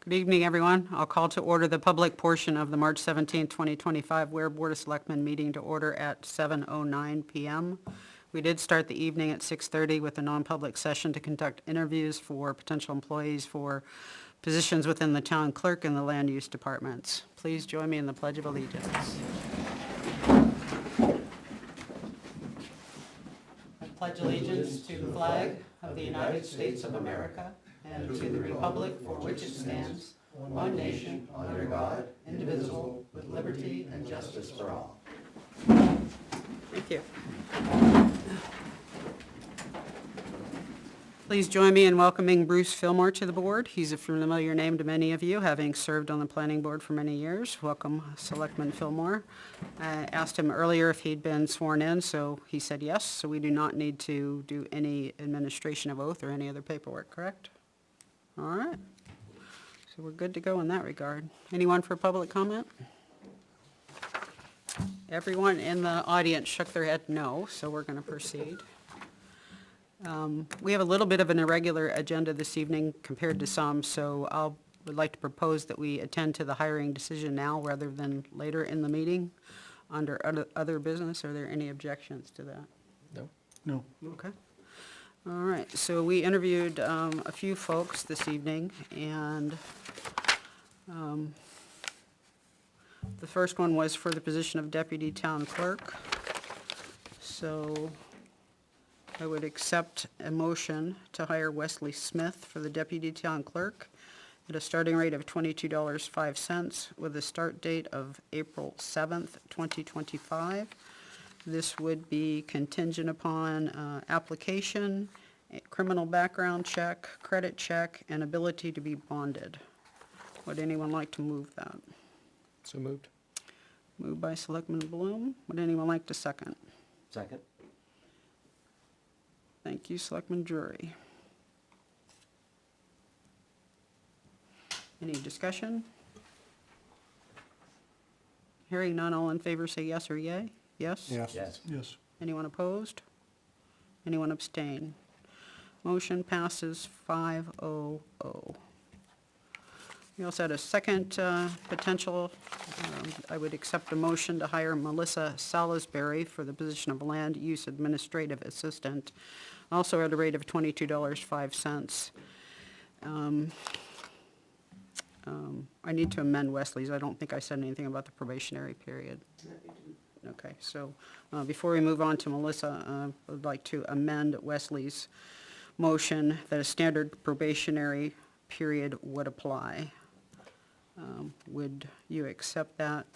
Good evening, everyone. I'll call to order the public portion of the March 17, 2025 Ware Board of Selectmen meeting to order at 7:09 PM. We did start the evening at 6:30 with a non-public session to conduct interviews for potential employees for positions within the town clerk and the land use departments. Please join me in the Pledge of Allegiance. I pledge allegiance to the flag of the United States of America and to the republic for which it stands, one nation, under God, indivisible, with liberty and justice for all. Thank you. Please join me in welcoming Bruce Fillmore to the board. He's a familiar name to many of you, having served on the planning board for many years. Welcome, Selectman Fillmore. I asked him earlier if he'd been sworn in, so he said yes, so we do not need to do any administration of oath or any other paperwork, correct? All right. So we're good to go in that regard. Anyone for public comment? Everyone in the audience shook their head no, so we're going to proceed. We have a little bit of an irregular agenda this evening compared to some, so I would like to propose that we attend to the hiring decision now rather than later in the meeting under other business. Are there any objections to that? No. No. Okay. All right, so we interviewed a few folks this evening, and the first one was for the position of deputy town clerk. So I would accept a motion to hire Wesley Smith for the deputy town clerk at a starting rate of $22.05 with a start date of April 7th, 2025. This would be contingent upon application, a criminal background check, credit check, and ability to be bonded. Would anyone like to move that? So moved. Moved by Selectman Bloom. Would anyone like to second? Second. Thank you, Selectman Drury. Any discussion? Hearing none, all in favor say yes or yay? Yes? Yes. Yes. Yes. Anyone opposed? Anyone abstain? Motion passes 5-0-0. We also had a second potential. I would accept a motion to hire Melissa Salisbury for the position of Land Use Administrative Assistant, also at a rate of $22.05. I need to amend Wesley's. I don't think I said anything about the probationary period. Okay, so before we move on to Melissa, I would like to amend Wesley's motion that a standard probationary period would apply. Would you accept that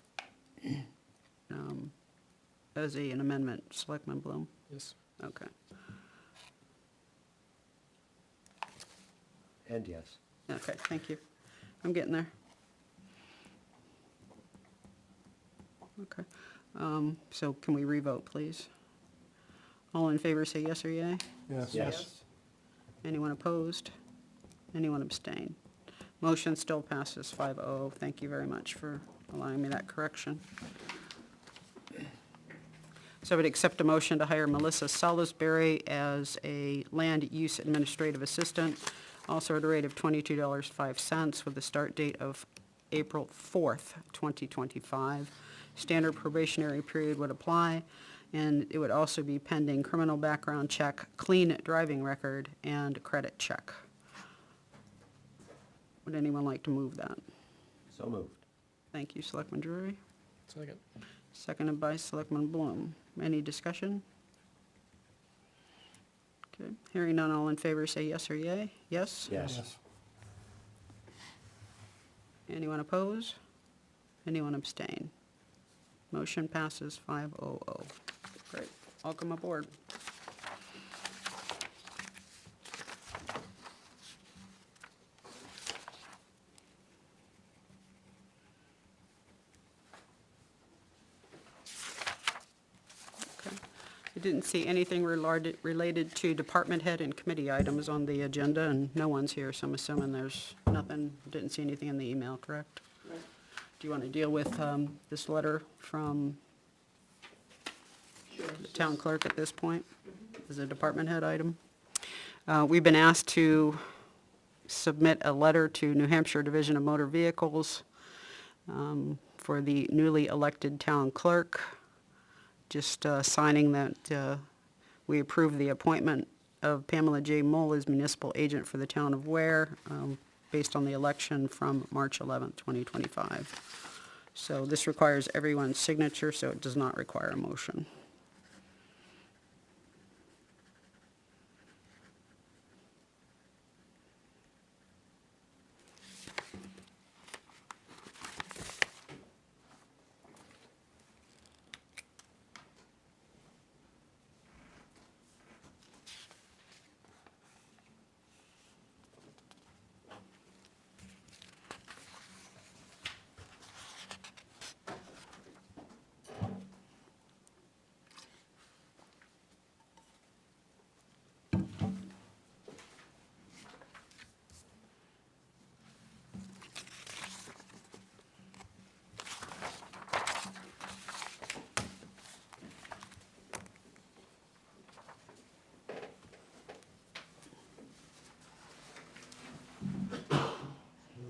as an amendment, Selectman Bloom? Yes. Okay. And yes. Okay, thank you. I'm getting there. Okay. So can we revote, please? All in favor say yes or yay? Yes. Yes. Anyone opposed? Anyone abstain? Motion still passes 5-0. Thank you very much for allowing me that correction. So I would accept a motion to hire Melissa Salisbury as a land use administrative assistant, also at a rate of $22.05 with a start date of April 4th, 2025. Standard probationary period would apply, and it would also be pending criminal background check, clean driving record, and credit check. Would anyone like to move that? So moved. Thank you, Selectman Drury. Second. Seconded by Selectman Bloom. Any discussion? Okay, hearing none, all in favor say yes or yay? Yes? Yes. Anyone oppose? Anyone abstain? Motion passes 5-0-0. Great, welcome aboard. Okay. I didn't see anything related to department head and committee items on the agenda, and no one's here, so I'm assuming there's nothing, didn't see anything in the email, correct? Right. Do you want to deal with this letter from Sure. the town clerk at this point as a department head item? We've been asked to submit a letter to New Hampshire Division of Motor Vehicles for the newly elected town clerk, just signing that we approve the appointment of Pamela J. Mull as municipal agent for the town of Ware, based on the election from March 11th, 2025. So this requires everyone's signature, so it does not require a motion.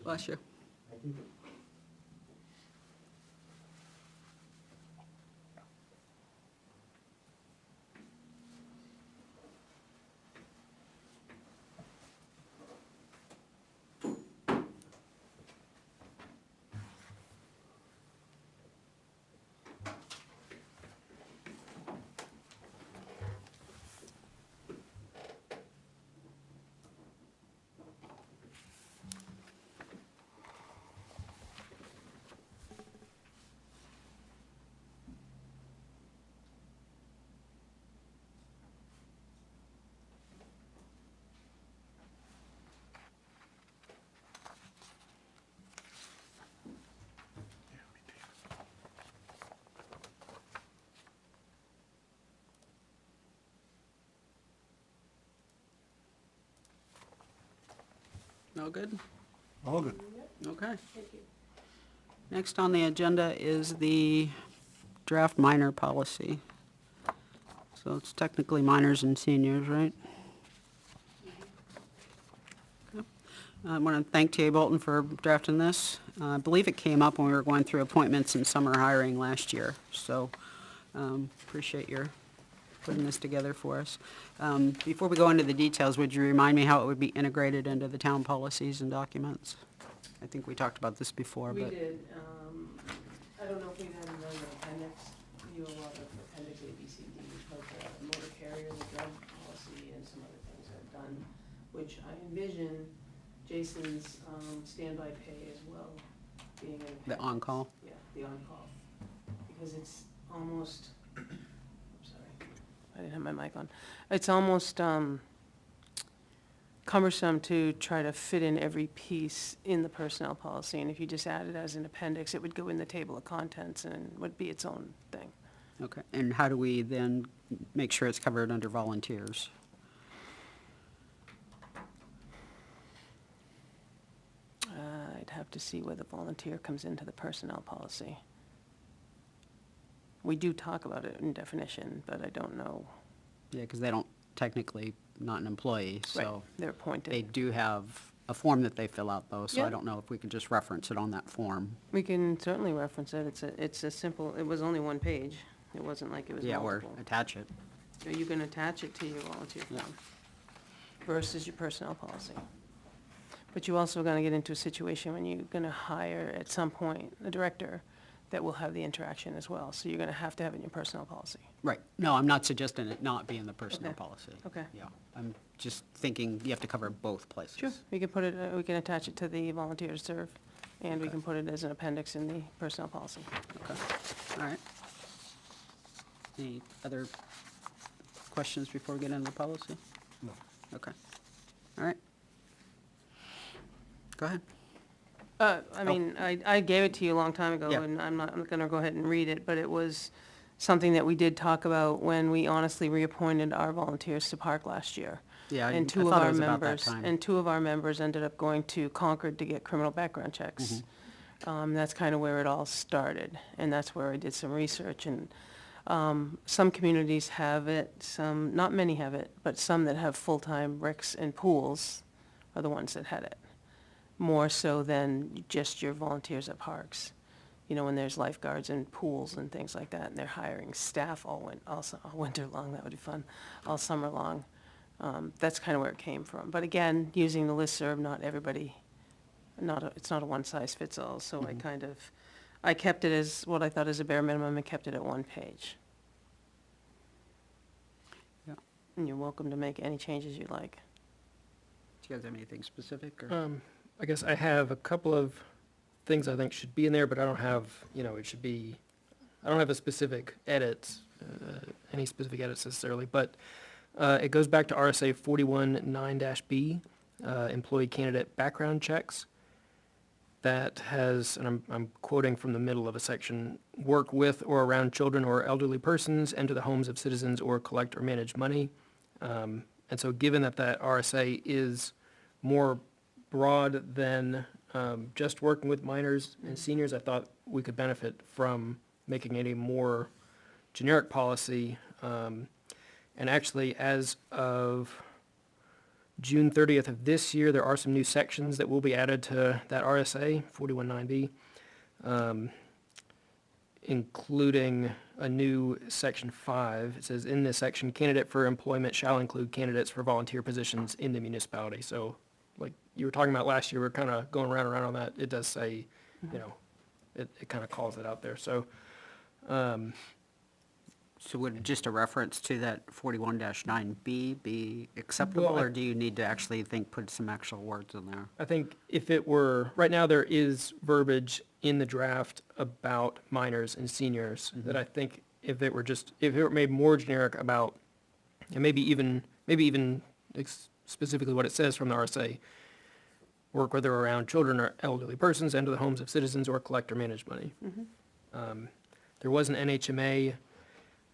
Bless you. All good? All good. Okay. Next on the agenda is the draft minor policy. So it's technically minors and seniors, right? Yep. I want to thank T.A. Bolton for drafting this. I believe it came up when we were going through appointments and summer hiring last year, so appreciate your putting this together for us. Before we go into the details, would you remind me how it would be integrated into the town policies and documents? I think we talked about this before, We but... did, I don't know if we've had another appendix, you have a lot of appendix A, B, C, D, like the motor carrier, the drug policy, and some other things I've done, which I envision Jason's, standby pay as well, being an appendix. The on-call? Yeah, the on-call, because it's almost, I'm sorry, I didn't have my mic on. It's almost, cumbersome to try to fit in every piece in the personnel policy, and if you just add it as an appendix, it would go in the table of contents and would be its own thing. Okay, and how do we then make sure it's covered under volunteers? I'd have to see where the volunteer comes into the personnel policy. We do talk about it in definition, but I don't know. Yeah, because they don't technically, not an employee, Right, so they're appointed. they do have a form that they fill out though, so I Yeah. don't know if we can just reference it on that form. We can certainly reference it, it's a simple, it was only one page, it wasn't like it was Yeah, or multiple. attach it. So you can attach it to your volunteer Yeah. form versus your personnel policy. But you also gonna get into a situation when you're gonna hire at some point a director that will have the interaction as well, so you're gonna have to have it in your personnel policy. Right, no, I'm not suggesting it not be in the personnel Okay. policy. Okay. Yeah, I'm just thinking you have to cover both places. Sure, we can put it, we can attach it to the volunteer to serve, and we Okay. can put it as an appendix in the personnel policy. Okay, all right. Any other questions before we get into the policy? No. Okay, all right. Go ahead. I mean, I gave it to you a long time ago, Oh. Yeah. and I'm gonna go ahead and read it, but it was something that we did talk about when we honestly reappointed our volunteers to Park last year. Yeah, I And two of thought it our was about that members, time. and two of our members ended up going to Concord to get criminal background checks. That's kind of where it all started, and that's where I did some research, and some communities have it, some, not many have it, but some that have full-time RICs and pools are the ones that had it, more so than just your volunteers at parks. You know, when there's lifeguards and pools and things like that, and they're hiring staff all winter long, that would be fun, all summer long. That's kind of where it came from. But again, using the listserv, not everybody, it's not a one-size-fits-all, so I kept it as what I thought is a bare minimum and kept it at 1 page. Yeah. And you're welcome to make any changes you like. Do you guys have anything specific, or? I guess I have a couple of things I think should be in there, but I don't have, I don't have a specific edits, any specific edits necessarily, but it goes back to RSA 41-9-B, employee candidate background checks. That has, and I'm quoting from the middle of a section, work with or around children or elderly persons, enter the homes of citizens, or collect or manage money. And so given that that RSA is more broad than just working with minors and seniors, I thought we could benefit from making it a more generic policy. And actually, as of June 30th of this year, there are some new sections that will be added to that RSA, 41-9B, including a new section 5. It says, in this section, candidate for employment shall include candidates for volunteer positions in the municipality. So, like you were talking about last year, we're kind of going around on that. It does say, it kind of calls it out there. So, So would just a reference to that 41-9B be acceptable, Well, or do you need to actually put some actual words in there? I think if it were, right now there is verbiage in the draft about minors and seniors that I think if it were made more generic about, and maybe even specifically what it says from the RSA, work whether around children or elderly persons, enter the homes of citizens, or collect or manage money. There was an NHMA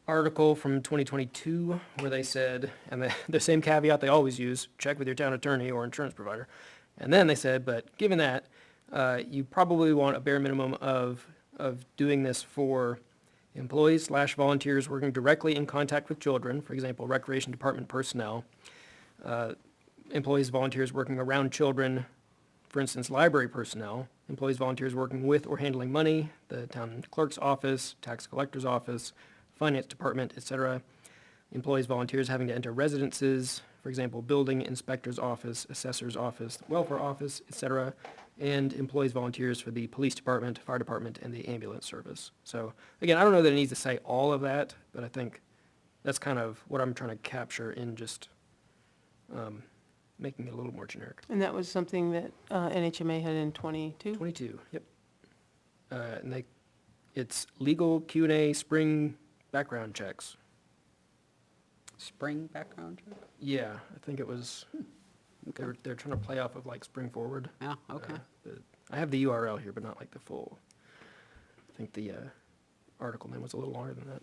article from 2022 where they said, and the same caveat they always use, check with your town attorney or insurance provider. And then they said, but given that, you probably want a bare minimum of doing this for employees/volunteers working directly in contact with children, for example, recreation department personnel, employees, volunteers working around children, for instance, library personnel, employees, volunteers working with or handling money, the town clerk's office, tax collector's office, finance department, etc. Employees, volunteers having to enter residences, for example, building inspector's office, assessor's office, welfare office, etc. And employees, volunteers for the police department, fire department, and the ambulance service. So again, I don't know that it needs to say all of that, but I think that's kind of what I'm trying to capture in just making it a little more generic. And that was something that NHMA had in 22? 22, yep. And it's legal Q&A spring background checks. Spring background check? Yeah, I think it was, they're trying to play off of like Spring Forward. Yeah, okay. I have the URL here, but not like the full. I think the article name was a little longer than that.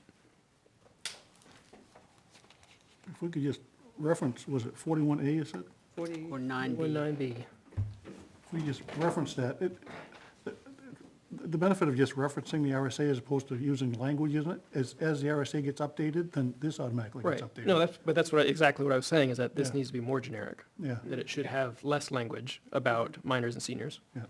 If we could just reference, was it 41A, you said? 40. Or 9B. 9B. If we just reference that, the benefit of just referencing the RSA as opposed to using language, isn't it? As the RSA gets updated, then this automatically Right. gets updated. No, that's exactly what I was saying, is that this Yeah. needs to be more generic. Yeah. That it should have less language about minors and seniors. Yeah.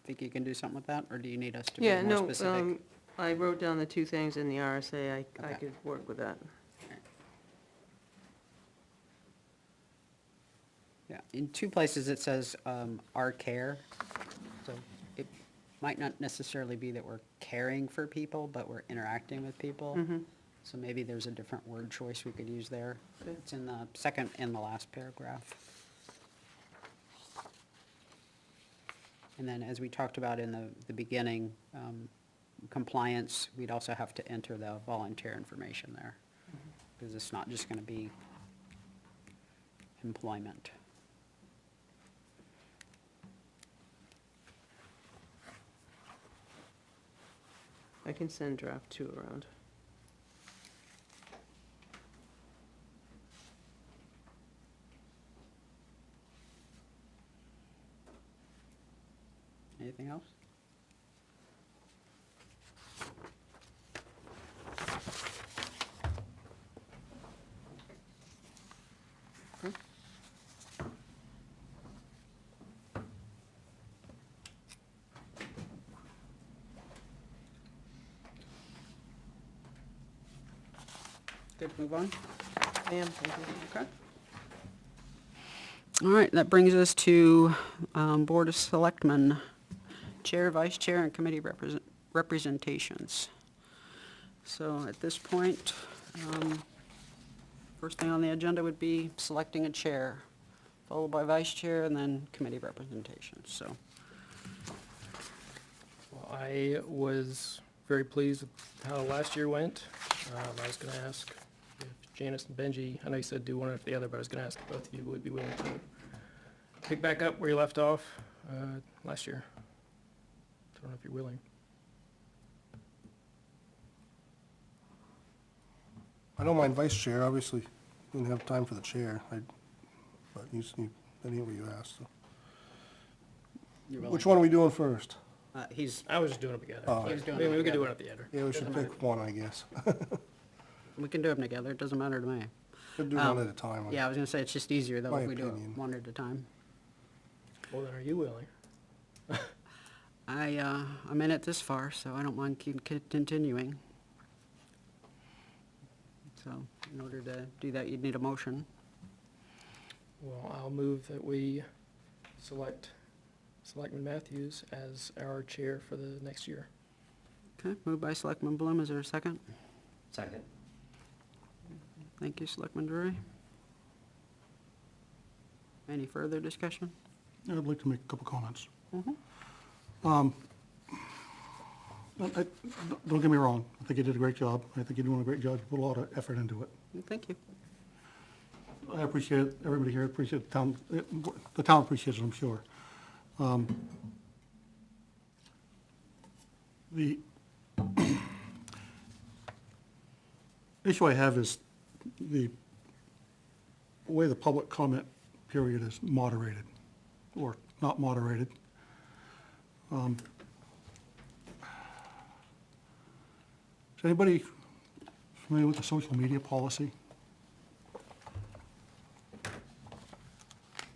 Think you can do something with that, or do you need us to be Yeah, more no, specific? I wrote down the two things in the RSA, I Okay. could work with that. Yeah, in two places it says, our care, so it might not necessarily be that we're caring for people, but we're interacting with people. So maybe there's a different word choice we could use there. Okay. It's in the second and the last paragraph. And then, as we talked about in the beginning, compliance, we'd also have to enter the volunteer information there, because it's not just gonna be employment. I can send draft 2 around. Anything else? Good, move on. I am, thank you. Okay. All right, that brings us to Board of Selectmen, Chair, Vice Chair, and Committee representations. So at this point, first thing on the agenda would be selecting a chair, followed by vice chair, and then committee representation, so. Well, I was very pleased with how last year went. I was gonna ask if Janice and Benji, I know you said do one after the other, but I was gonna ask if both of you would be willing to pick back up where you left off last year. I don't know if you're willing. I don't mind vice chair, obviously, didn't have time for the chair, but you see, any what you asked, so. Which one are we doing first? He's, I was just doing them together. Oh. He was doing Maybe them we could do together. it at the end. Yeah, we should Doesn't pick one, I guess. we can do them together, it doesn't matter to me. Could do one at a time. Yeah, I was gonna say, it's just easier though My if we do opinion. it one at a time. Well, then are you willing? I'm in it this far, so I don't mind continuing. So, in order to do that, you'd need a motion. Well, I'll move that we select Selectman Matthews as our chair for the next year. Okay, moved by Selectman Bloom, is there a second? Second. Thank you, Selectman Drury. Any further discussion? I'd like to make a couple comments. Mhm. Don't get me wrong, I think you did a great job. I think you're doing a great job. You put a lot of effort into it. Thank you. I appreciate it, everybody here appreciates the town appreciates it, I'm sure. The issue I have is the way the public comment period is moderated, or not moderated. Is anybody familiar with the social media policy?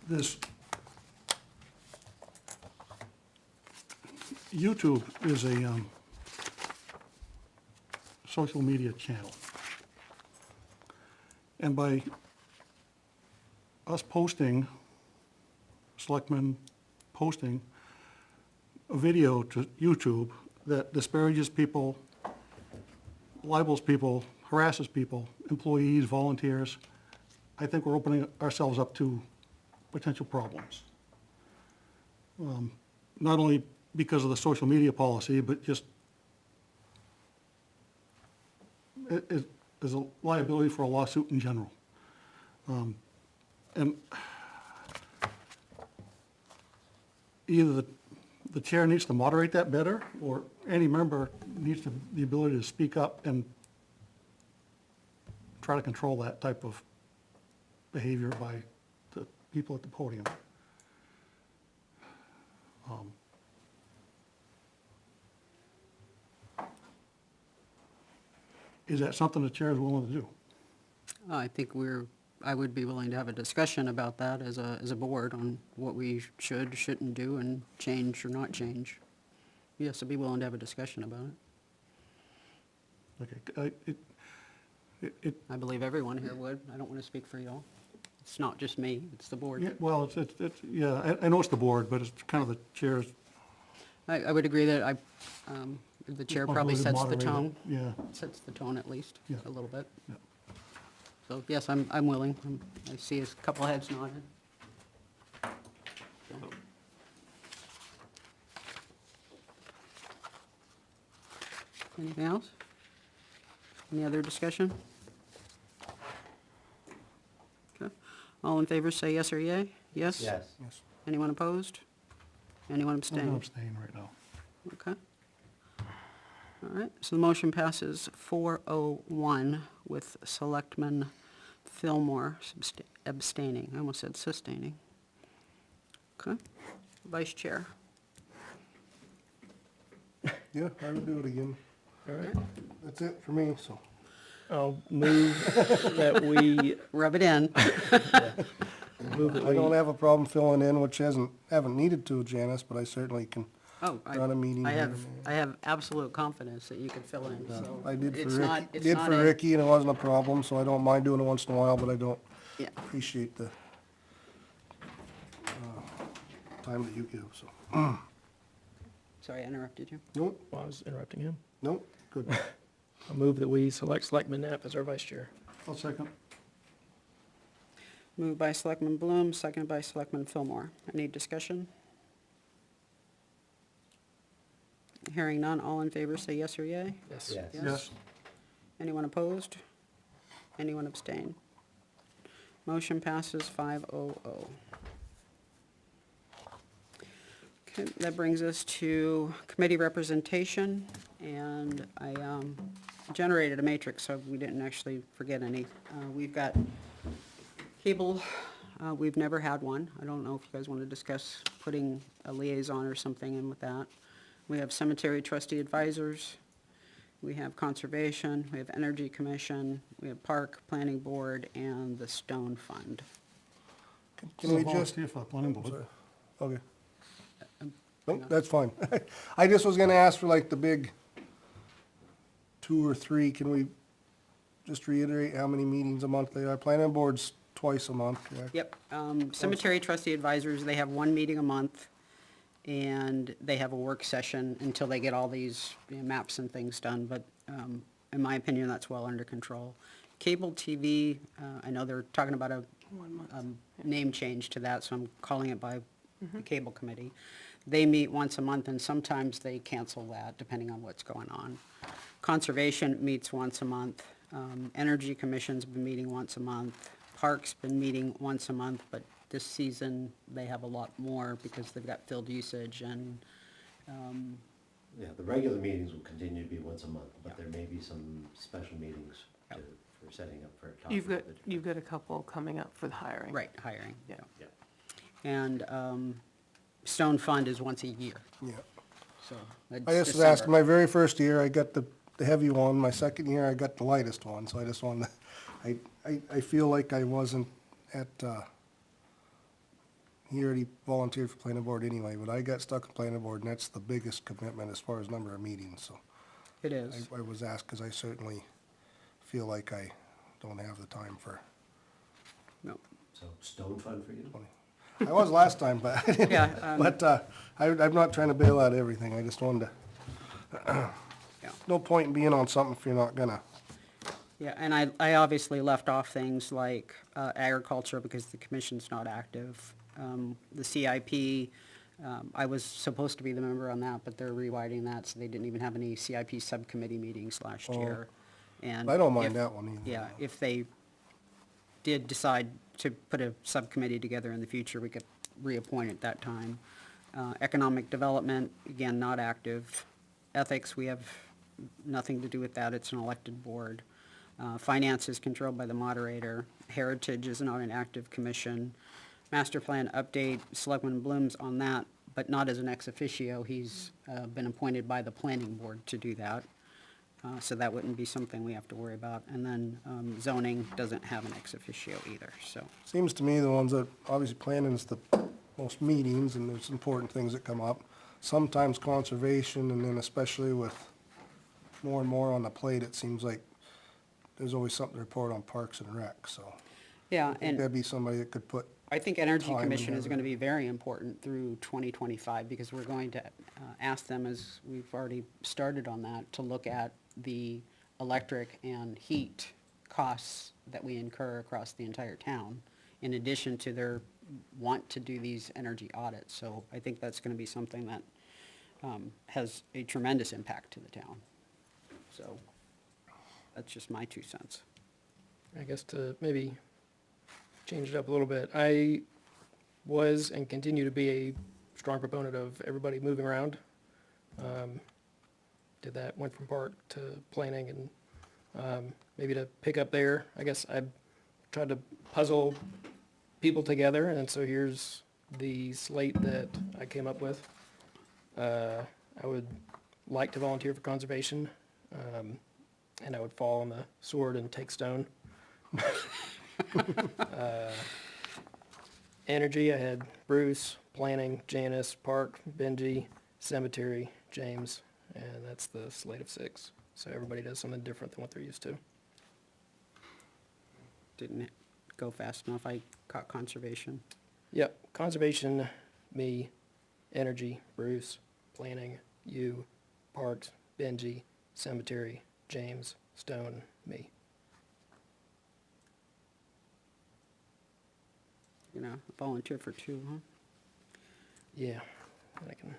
This YouTube is a social media channel. And by us posting, selectmen posting a video to YouTube that disparages people, libels people, harasses people, employees, volunteers, I think we're opening ourselves up to potential problems. Not only because of the social media policy, but just it is a liability for a lawsuit in general. And either the chair needs to moderate that better, or any member needs the ability to speak up and try to control that type of behavior by the people at the podium. Is that something the chair is willing to do? I think I would be willing to have a discussion about that as a board on what we should, shouldn't do, and change or not change. Yes, I'd be willing to have a discussion about it. Okay, I believe everyone here would. I don't want to speak for y'all. It's not just me, it's the board. yeah, well, yeah, I know it's the board, but it's kind of the chair's. I would agree that the chair probably sets the responsibility to tone, moderate it. sets the tone at least, Yeah. a little bit. Yeah. So, yes, I'm willing. I see a couple heads nodded. So. Anything else? Any other discussion? Okay. All in favor, say yes or yay? Yes? Yes. Yes. Anyone opposed? Anyone I'm going to abstain? abstain right now. Okay. All right, so the motion passes 401 with Selectman Fillmore abstaining. I almost said sustaining. Okay. Vice Chair. Yeah, I would do it again. All right. That's it for me, so. I'll move that we, Rub it in. move that I don't we, have a problem filling in, which haven't needed to, Janice, but I certainly can Oh, run a meeting I here have, and I have absolute confidence that you can fill in, there. so. I did for it's not- Ricky, it's did not for a- Ricky, and it wasn't a problem, so I don't mind doing it once in a while, but I don't Yeah, appreciate the time that you give, so. sorry, I interrupted you. Nope, Well, I was interrupting him. nope, good. I'll move that we select Selectman Knapp as our vice chair. I'll second. Moved by Selectman Bloom, seconded by Selectman Fillmore. Any discussion? Hearing none, all in favor say yes or yay. Yes. Yes. Yes. Anyone opposed? Anyone abstain? Motion passes 500. Okay, that brings us to committee representation, and I generated a matrix, so we didn't actually forget any. We've got cable, we've never had one. I don't know if you guys want to discuss putting a liaison or something in with that. We have cemetery trustee advisors, we have conservation, we have energy commission, we have park, planning board, and the stone fund. Can we I'll just, volunteer for the planning board. sorry, okay. hang Nope, on. that's fine. I just was gonna ask for like the big 2 or 3, can we just reiterate how many meetings a month they are? Planning board's twice a month, correct? Yep, cemetery trustee advisors, they have one meeting a month, and they have a work session until they get all these maps and things done, but, in my opinion, that's well under control. Cable TV, I know they're talking about a, name change to that, so I'm calling it by the cable committee. They meet once a month, and sometimes they cancel that, depending on what's going on. Conservation meets once a month, energy commission's been meeting once a month, park's been meeting once a month, but this season, they have a lot more because they've got field usage and, Yeah, the regular meetings will continue to be once a month, but there may be some special meetings to, for setting up for a topic. You've got a couple coming up for the hiring. right, hiring, yeah. Yeah. And, stone fund is once a year, Yeah. so. that's I just was December. asking, my very first year, I got the heavy one, my second year, I got the lightest one, so I just wanted to, I feel like I wasn't at, he already volunteered for planning board anyway, but I got stuck in planning board, and that's the biggest commitment as far as number of meetings, so. It is. I was asked, because I certainly feel like I don't have the time for, No. So stone fund for you? I was last time, but, Yeah, but, I'm not trying to bail out everything, I just wanted to, yeah. no point in being on something if you're not gonna. Yeah, and I obviously left off things like agriculture because the commission's not active. The CIP, I was supposed to be the member on that, but they're rewriting that, so they didn't even have any CIP subcommittee meetings last year. And I don't mind if- that one either. Yeah, if they did decide to put a subcommittee together in the future, we could reappoint at that time. Economic development, again, not active. Ethics, we have nothing to do with that, it's an elected board. Finance is controlled by the moderator. Heritage is not an active commission. Master plan update, Selectman Bloom's on that, but not as an ex officio. He's been appointed by the planning board to do that. So that wouldn't be something we have to worry about. And then zoning doesn't have an ex officio either, so. Seems to me the ones that, obviously planning's the most meetings, and there's important things that come up. Sometimes conservation, and then especially with more and more on the plate, it seems like there's always something to report on Parks and Rec, so. Yeah, I think and that'd be somebody that could put, I think Energy time Commission is together. gonna be very important through 2025, because we're going to ask them, as we've already started on that, to look at the electric and heat costs that we incur across the entire town, in addition to their want to do these energy audits. So I think that's gonna be something that has a tremendous impact to the town. So that's just my 2 cents. I guess to maybe change it up a little bit, I was and continue to be a strong proponent of everybody moving around. Did that, went from park to planning, and maybe to pick up there, I guess I tried to puzzle people together, and so here's the slate that I came up with. I would like to volunteer for conservation, and I would fall on the sword and take stone. Energy, I had Bruce, planning, Janice, park, Benji, cemetery, James, and that's the slate of 6. So everybody does something different than what they're used to. Didn't go fast enough, I caught conservation. Yep, conservation, me, energy, Bruce, planning, you, parks, Benji, cemetery, James, stone, me. You know, volunteer for 2, huh? Yeah, and I can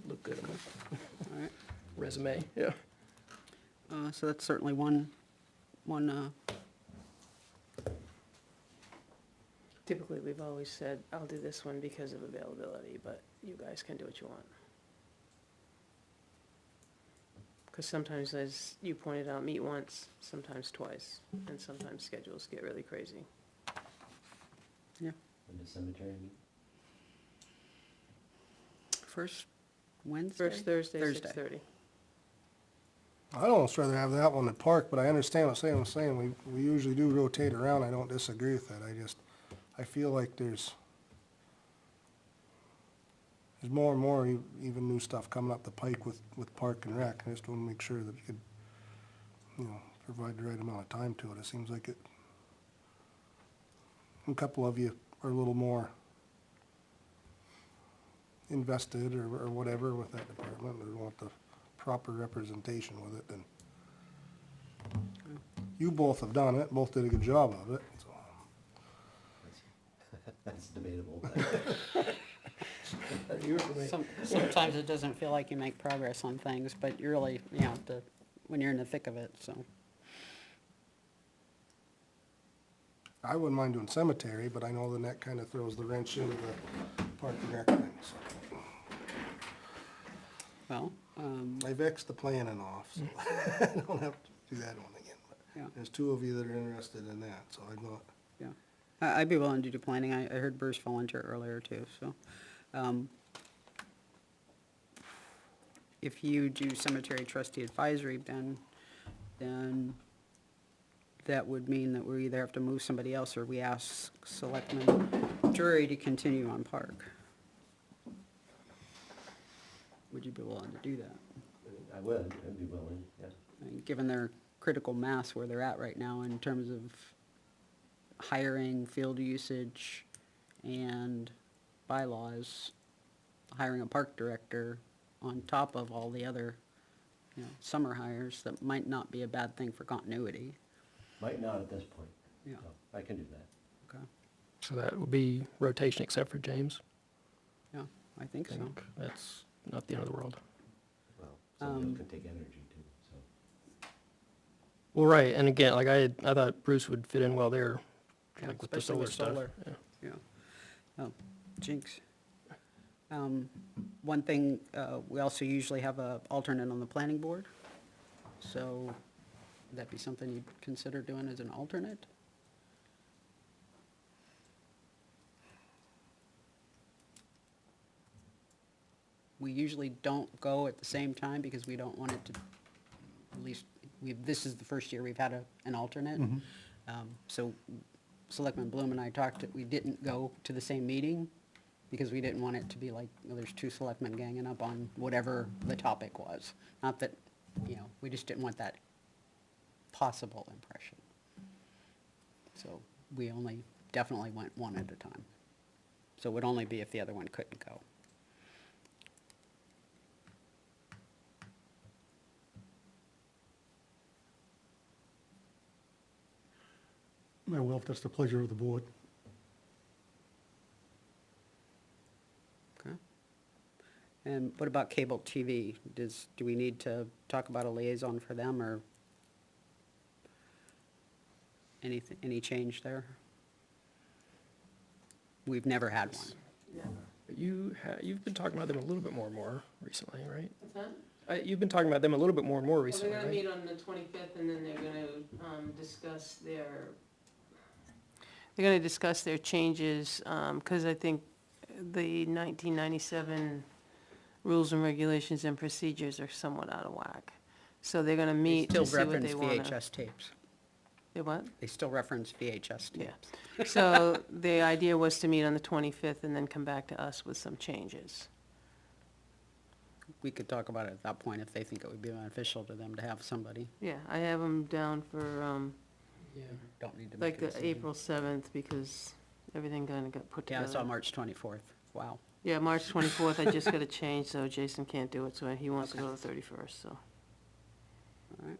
look good on my All right. resume, yeah. So that's certainly one, Typically, we've always said, I'll do this one because of availability, but you guys can do what you want. Because sometimes, as you pointed out, meet once, sometimes twice, and sometimes schedules get really crazy. In the cemetery meeting? first Wednesday? First Thursday, Thursday. 6:30. I'd almost rather have that one at Park, but I understand what Sam's saying. We usually do rotate around. I don't disagree with that. I feel like there's more and more even new stuff coming up the pike with Park and Rec. I just want to make sure that you could, provide the right amount of time to it. It seems like a couple of you are a little more invested or whatever with that department, or want the proper representation with it, then you both have done it, both did a good job of it, so. That's debatable. Sometimes it doesn't feel like you make progress on things, but you really, when you're in the thick of it, so. I wouldn't mind doing cemetery, but I know then that kinda throws the wrench into the Park and Rec thing, so. Well, I've Xed the planning off, so I don't have to do that one again, but yeah, there's 2 of you that are interested in that, so I'd not. yeah. I'd be willing to do planning. I heard Bruce volunteer earlier too, so. If you do cemetery trustee advisory, then that would mean that we either have to move somebody else or we ask Selectman Drury to continue on Park. Would you be willing to do that? I would, I'd be willing, yeah. I mean, given their critical mass where they're at right now in terms of hiring, field usage, and bylaws, hiring a park director on top of all the other, summer hires, that might not be a bad thing for continuity. Might not at this point. Yeah. So I can do that. Okay, So that would be rotation except for James. yeah, I think I so. think that's not the end of the world. Well, somebody else can take energy too, so. Well, right, and again, like I thought Bruce would fit in well there, Yeah, like with the especially solar with stuff. solar. Yeah. Yeah. Oh, jinx. One thing, we also usually have a alternate on the planning board. So would that be something you'd consider doing as an alternate? We usually don't go at the same time because we don't want it to, at least, this is the first year we've had an alternate. So Selectman Bloom and I talked, we didn't go to the same meeting because we didn't want it to be like, there's 2 selectmen ganging up on whatever the topic was. Not that, we just didn't want that possible impression. So we only definitely went one at a time. So it would only be if the other one couldn't go. I will, if that's the pleasure of the board. Okay. And what about cable TV? Do we need to talk about a liaison for them, or any change there? We've never had one. Never. You've been talking about them a little bit more and more recently, right? What's that? You've been talking about them a little bit more and more Well, recently, they're gonna right? meet on the 25th, and then they're gonna discuss their changes, because I think the 1997 rules and regulations and procedures are somewhat out of whack. So they're gonna meet to see what they Still wanna. reference VHS tapes. They what? They still reference VHS Yeah. tapes. So the idea was to meet on the 25th and then come back to us with some changes. we could talk about it at that point if they think it would be beneficial to them to have somebody. Yeah, I have them down for, Yeah. Don't need to make like a the decision. April 7th, because everything kinda got put Yeah, together. I saw March 24th. Wow. Yeah, March 24th, I just gotta change, so Jason can't do it, so he wants to Okay. go to the 31st, so. All right.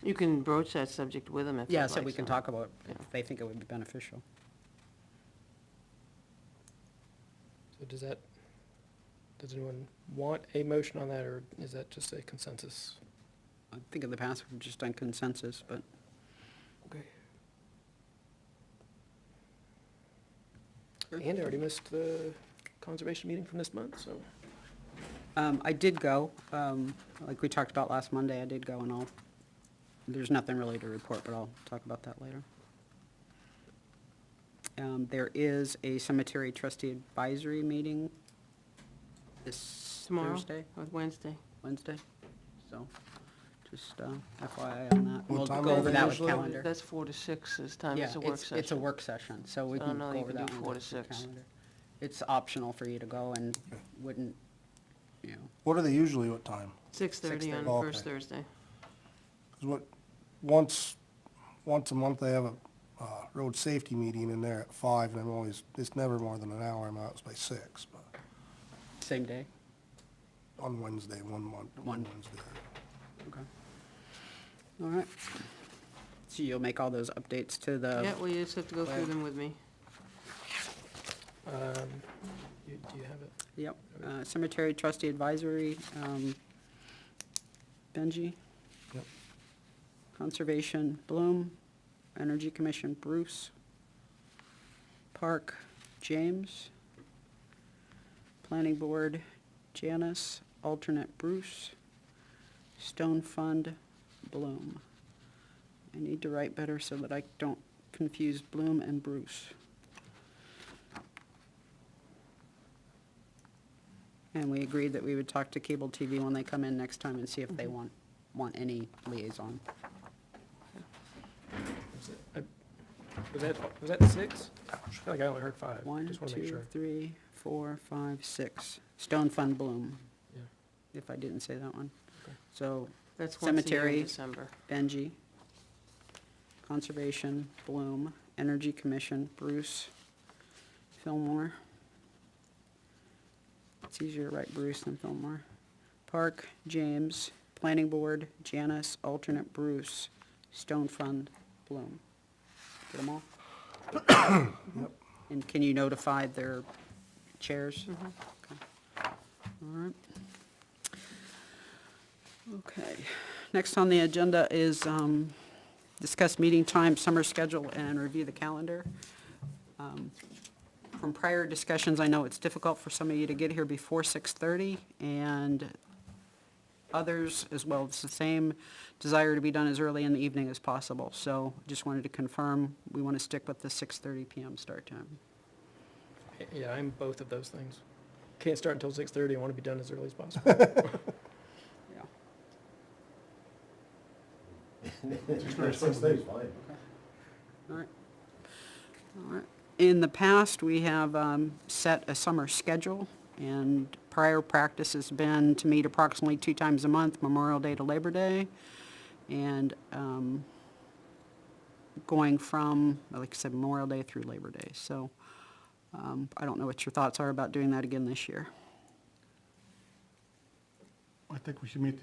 You can broach that subject with him if you'd Yeah, like. so we can talk about Yeah. if they think it would be beneficial. So does anyone want a motion on that, or is that just a consensus? I think in the past we've just done consensus, but Okay. And I already missed the conservation meeting from this month, so. I did go, like we talked about last Monday, I did go and there's nothing really to report, but I'll talk about that later. There is a cemetery trustee advisory meeting this Tomorrow? Thursday, Or Wednesday. Wednesday, so just FYI on that. What We'll time go are over they that with usually? calendar. That's 4 to 6 this time, Yeah, it's a work session. It's a work session, so we So I can don't know go you over can that do one 4 to with the 6. calendar. It's optional for you to go and wouldn't, you know, What are they usually, what time? 6:30 on 6:30. the Oh, first okay. Thursday. 'Cause once a month they have a, road safety meeting in there at 5, and it's never more than an hour, I'm out by 6, but same day. on Wednesday, one Wednesday. Okay. All right. So you'll make all those updates to the. Yeah, well, you just have to go through Well- them with me. Do you have it? Yep, cemetery trustee advisory, Benji. Yep. Conservation, Bloom. Energy Commission, Bruce. Park, James. Planning Board, Janice, alternate Bruce. Stone Fund, Bloom. I need to write better so that I don't confuse Bloom and Bruce. And we agreed that we would talk to cable TV when they come in next time and see if they want any liaison. Was that 6? I feel like I only heard 5. One, Just want to make two, sure. 3, 4, 5, 6. Stone Fund Bloom, Yeah. if I didn't say that one. Okay. So That's once a year in Cemetery. December. Benji, Conservation, Bloom, Energy Commission, Bruce, Fillmore. It's easier to write Bruce than Fillmore. Park, James, Planning Board, Janice, alternate Bruce, Stone Fund, Bloom. Get them all? Yep. And can you notify their chairs? Mm-hmm. Okay. All right. Okay. Next on the agenda is discuss meeting time, summer schedule, and review the calendar. From prior discussions, I know it's difficult for some of you to get here before 6:30, and others as well, it's the same desire to be done as early in the evening as possible. So just wanted to confirm, we want to stick with the 6:30 PM start time. Yeah, I'm both of those things. Can't start until 6:30. I want to be done as early as possible. Yeah. 6:30 is fine. All right. All right. In the past, we have set a summer schedule, and prior practice has been to meet approximately 2 times a month, Memorial Day to Labor Day, and going from, like I said, Memorial Day through Labor Day. So I don't know what your thoughts are about doing that again this year. I think we should meet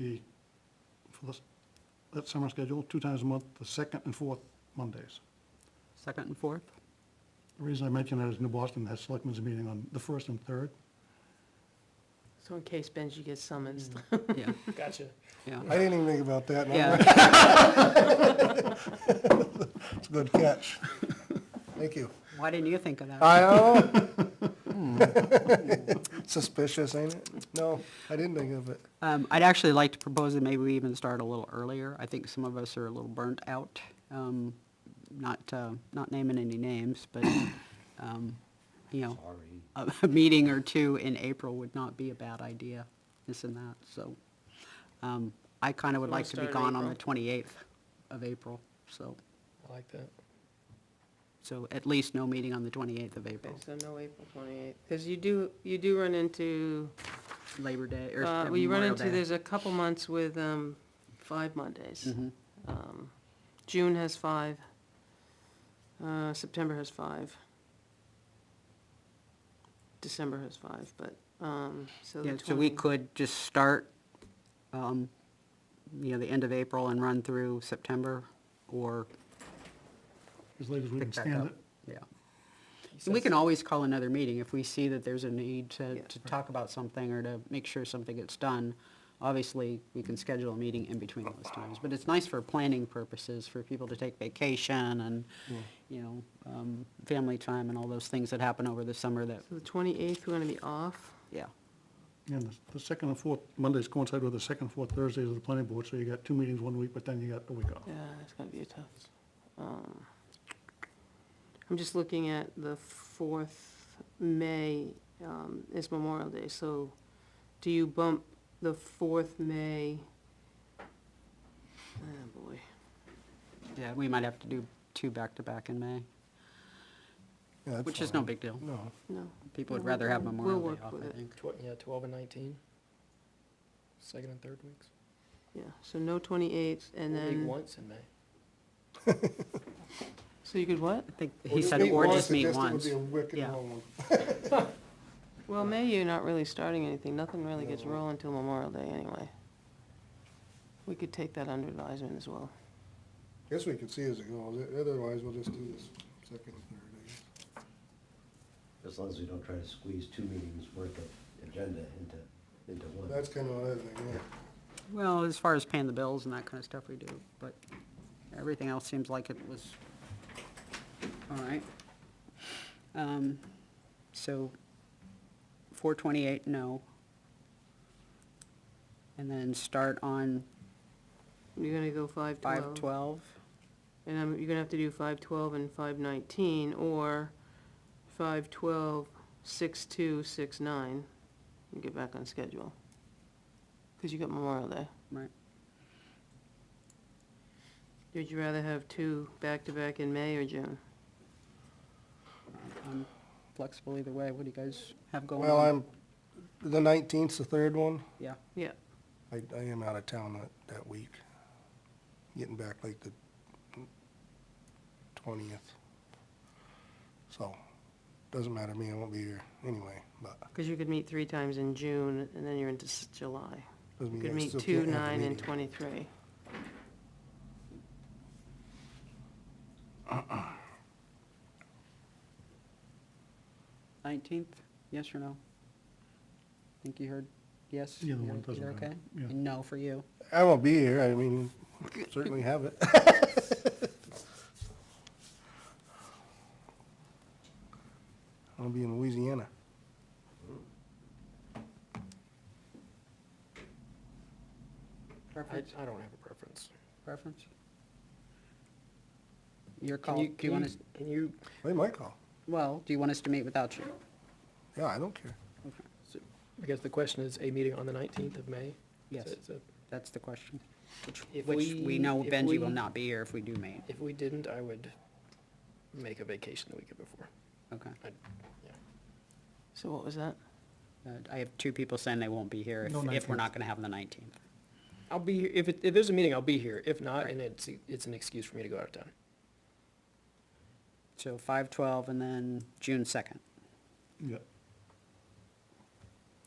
that summer schedule, 2 times a month, the 2nd and 4th Mondays. 2nd and 4th? The reason I mention that is New Boston has Selectmen's meeting on the 1st and 3rd. So in case Benji gets summoned. Yeah, Gotcha. yeah. I didn't even think about that. No, Yeah, It's a good catch. Thank you. why didn't you think of that? I know. Suspicious, ain't it? No, I didn't think of it. I'd actually like to propose that maybe we even start a little earlier. I think some of us are a little burnt out. Not naming any names, but, you know, Sorry. a meeting or two in April would not be a bad idea, this and that, so. I kind of would You wanna like to be start in gone on the April? 28th of April, so. I like that. So at least no meeting on the 28th of Okay, April, so no April 28th, because you do run into, Labor Day, or well, you run Memorial into, Day. there's a couple months with 5 Mondays. Mhm. June has 5, September has 5. December has 5, but, so the Yeah, so we 20 could just start, the end of April and run through September, or As late as we pick can back stand up. it. Yeah. And we can always call another meeting if we see that there's a need to, Yeah. to talk about something or to make sure something gets done. Obviously, we can schedule a meeting in between those times, but it's nice for planning purposes, for people to take vacation and, family time and all those things that happen over the summer that, So the 28th, we're gonna be off. yeah. And the second and fourth Mondays coincide with the second and fourth Thursdays of the planning board, so you got 2 meetings 1 week, but then you got the week off. Yeah, that's gonna be a tough. I'm just looking at the 4th May, is Memorial Day, so do you bump the 4th May? Oh, boy. Yeah, we might have to do 2 back-to-back in May, Yeah, that's which is no fine. big deal. No, No. People would We'll- rather have we'll Memorial Day work off, with I it. think. Yeah, 12 and 19, second and third weeks. Yeah, so no 28th, and We'll meet then, once in May. so you could what? I think We'll he just said, meet or once, just it meet It once. would be a wicked Yeah. long one. Well, May, you're not really starting anything, nothing really gets No. rolling until Memorial Day anyway. We could take that under advisement as well. Guess we could see as it goes, otherwise we'll just do this second and third, I guess. As long as we don't try to squeeze 2 meetings worth of agenda into one. That's kind of what I think, yeah. Well, as far as paying the bills and that kind of stuff, we do, but everything else seems like it was all right. So 4/28, no. And then start on You're gonna go 5/12. 5/12. And you're gonna have to do 5/12 and 5/19, or 5/12, 6/2, 6/9, and get back on schedule. Because you got Memorial Day. Right. Would you rather have 2 back-to-back in May or June? I'm flexible either way. What do you guys have going Well, on? the 19th's the third one. Yeah, Yeah, I am out of town that week. Getting back like the 20th. So, doesn't matter to me, I won't be here anyway, but because you could meet 3 times in June, and then you're into July. doesn't You mean could I meet still 2, can't have a 9, and meeting. 23. nineteenth, yes or no? Think you heard yes? Either one, You're- doesn't you're matter. okay? Yeah. And no for you? I won't be here, I mean, certainly have it. I'll be in Louisiana. Preference? I don't have a preference. Preference? Your Can call. you, Do you want us, can you, They might call. well, do you want us to meet without you? Yeah, I don't care. I guess the question is, a meeting on the 19th of May? Yes. Is that- That's the question. If Which we know if Benji will we- not be here if we do meet. If we didn't, I would make a vacation the week before. Okay. So what was that? I have 2 people saying they won't be here No, if we're 19th. not gonna have the 19th. I'll be, here if there's a meeting, I'll be here. If not, Right. and it's an excuse for me to go out of town. So 5/12 and then June 2nd. Yeah.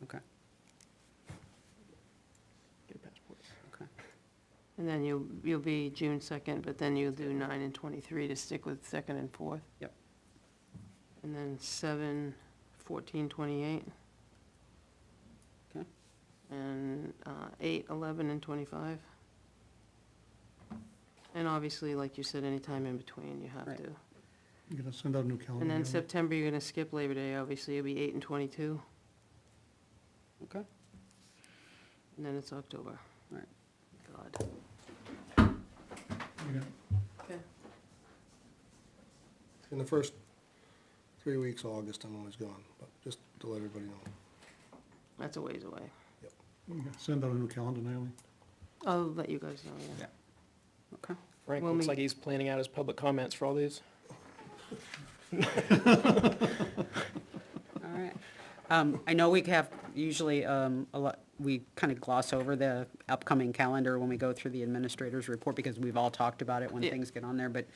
Okay, Get a passport. okay. And then you'll be June 2nd, but then you'll do 9 and 23 to stick with 2nd and 4th? Yep. And then 7, 14, 28? Okay. And 8, 11, and 25? And obviously, like you said, anytime in between, you have Right. to. You're gonna send out a new calendar. And then Naomi? September, you're gonna skip Labor Day, obviously, it'll be 8 and 22, Okay, and then it's October. all right. God. You're gonna- Okay. In the first 3 weeks of August, I'm always gone, but just to let everybody know. That's a ways away. you're gonna Send out a new calendar, Naomi. I'll let you guys know, yeah. Okay. Frank We'll looks meet- like he's planning out his public comments for all these. All right. I know we have usually, a lot, we kind of gloss over the upcoming calendar when we go through the administrator's report because we've all talked about it when Yeah. things get on there, but,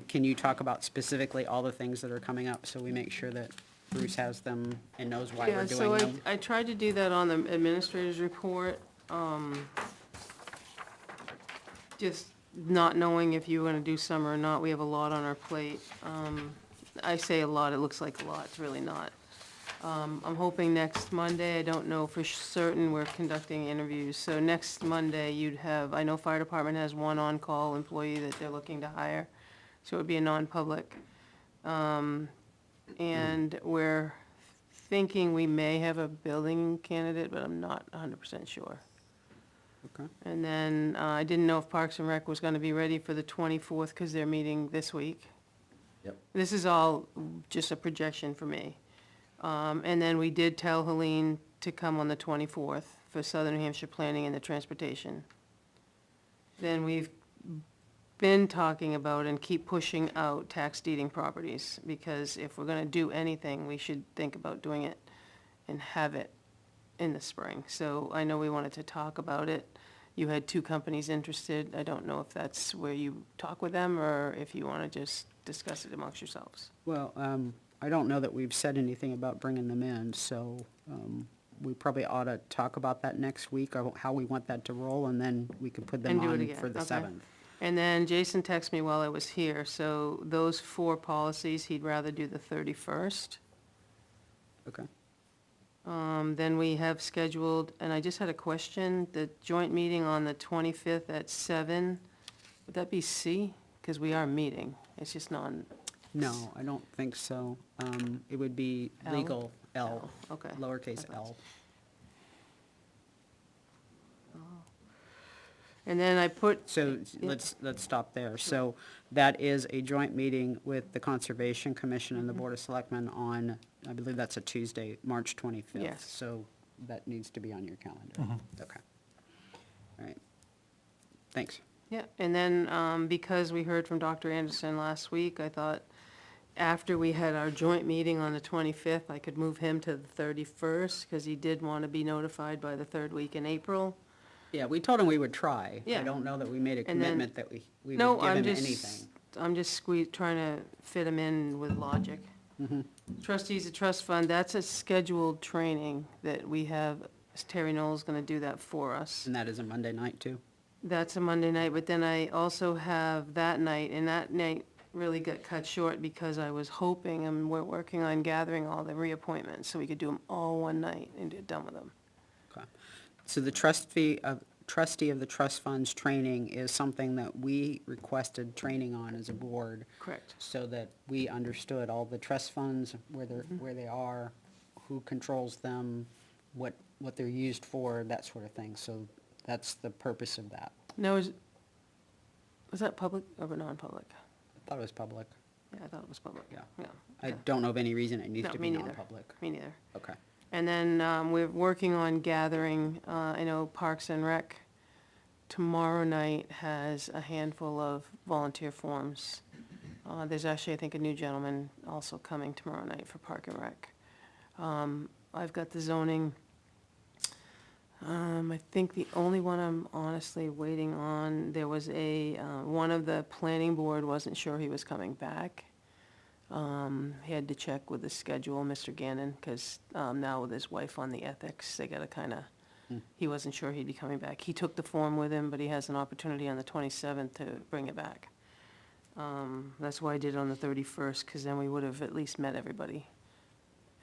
can you talk about specifically all the things that are coming up so we make sure that Bruce has them and knows why we're Yeah, so doing them? I tried to do that on the administrator's report, just not knowing if you were gonna do some or not, we have a lot on our plate. I say a lot, it looks like a lot, it's really not. I'm hoping next Monday, I don't know for certain, we're conducting interviews, so next Monday you'd have, I know fire department has one on-call employee that they're looking to hire, so it would be a non-public. And we're thinking we may have a building candidate, but I'm not 100% sure. Okay. And then, I didn't know if Parks and Rec was gonna be ready for the 24th, because they're meeting this week. Yep. This is all just a projection for me. And then we did tell Helene to come on the 24th for Southern New Hampshire Planning and the Transportation. Then we've been talking about and keep pushing out tax deeding properties, because if we're gonna do anything, we should think about doing it and have it in the spring. So I know we wanted to talk about it. You had two companies interested. I don't know if that's where you talk with them, or if you wanna just discuss it amongst yourselves. Well, I don't know that we've said anything about bringing them in, so, we probably ought to talk about that next week, or how we want that to roll, and then we could put them And do it on again, for the okay. 7th. And then Jason texted me while I was here, so those 4 policies, he'd rather do the 31st. Okay. Then we have scheduled, and I just had a question, the joint meeting on the 25th at 7, would that be C? Because we are meeting, it's just non, No, I don't think so. It would be L? legal, L, okay. lowercase I thought l. And then I put, So Yeah. let's stop there. So that is a joint meeting with the Conservation Commission and the Board of Selectmen on, I believe that's a Tuesday, March 25th. Yes. So that needs to be on your calendar. Okay. All right. Thanks. yeah, and then, because we heard from Dr. Anderson last week, I thought after we had our joint meeting on the 25th, I could move him to the 31st, because he did want to be notified by the 3rd week in April. Yeah, we told him we would try. I Yeah. don't know that we made a And then- commitment that we No, would give I'm him just, anything. I'm just trying to fit him in with logic. Mm-hmm. Trustees of Trust Fund, that's a scheduled training that we have, Terry Knoll's gonna do that for us. And that is a Monday night, too? That's a Monday night, but then I also have that night, and that night really got cut short because I was hoping, and we're working on gathering all the reappointments, so we could do them all one night and get done with them. Okay. So the trustee of the trust funds training is something that we requested training on as a board, Correct. so that we understood all the trust funds, where they are, who controls them, what they're used for, that sort of thing. So that's the purpose of that. Now, was that public or non-public? I thought it was public. Yeah, I thought it was public. Yeah. Yeah. I don't know of any reason it needs No, to me be neither. non-public. Me neither. Okay. And then, we're working on gathering, I know Parks and Rec tomorrow night has a handful of volunteer forms. There's actually, I think, a new gentleman also coming tomorrow night for Park and Rec. I've got the zoning. I think the only one I'm honestly waiting on, there was one of the planning board wasn't sure he was coming back. He had to check with the schedule, Mr. Gannon, because now with his wife on the ethics, they gotta kinda, he wasn't sure he'd be coming back. He took the form with him, but he has an opportunity on the 27th to bring it back. That's why I did it on the 31st, because then we would have at least met everybody.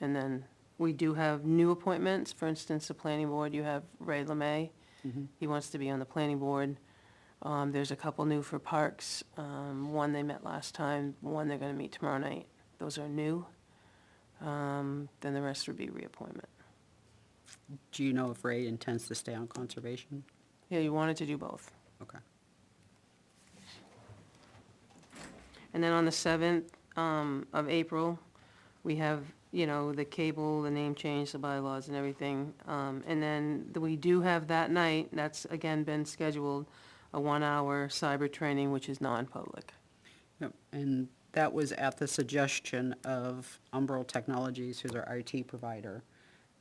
And then we do have new appointments, for instance, the planning board, you have Ray LeMay. He wants to be on the planning board. There's a couple new for parks, one they met last time, one they're gonna meet tomorrow night. Those are new. Then the rest would be reappointment. Do you know if Ray intends to stay on conservation? Yeah, you wanted to do both. Okay. And then on the 7th of April, we have, the cable, the name change, the bylaws and everything. And then we do have that night, that's again been scheduled, a 1-hour cyber training, which is non-public. Yep, and That was at the suggestion of Umbral Technologies, who's our IT provider.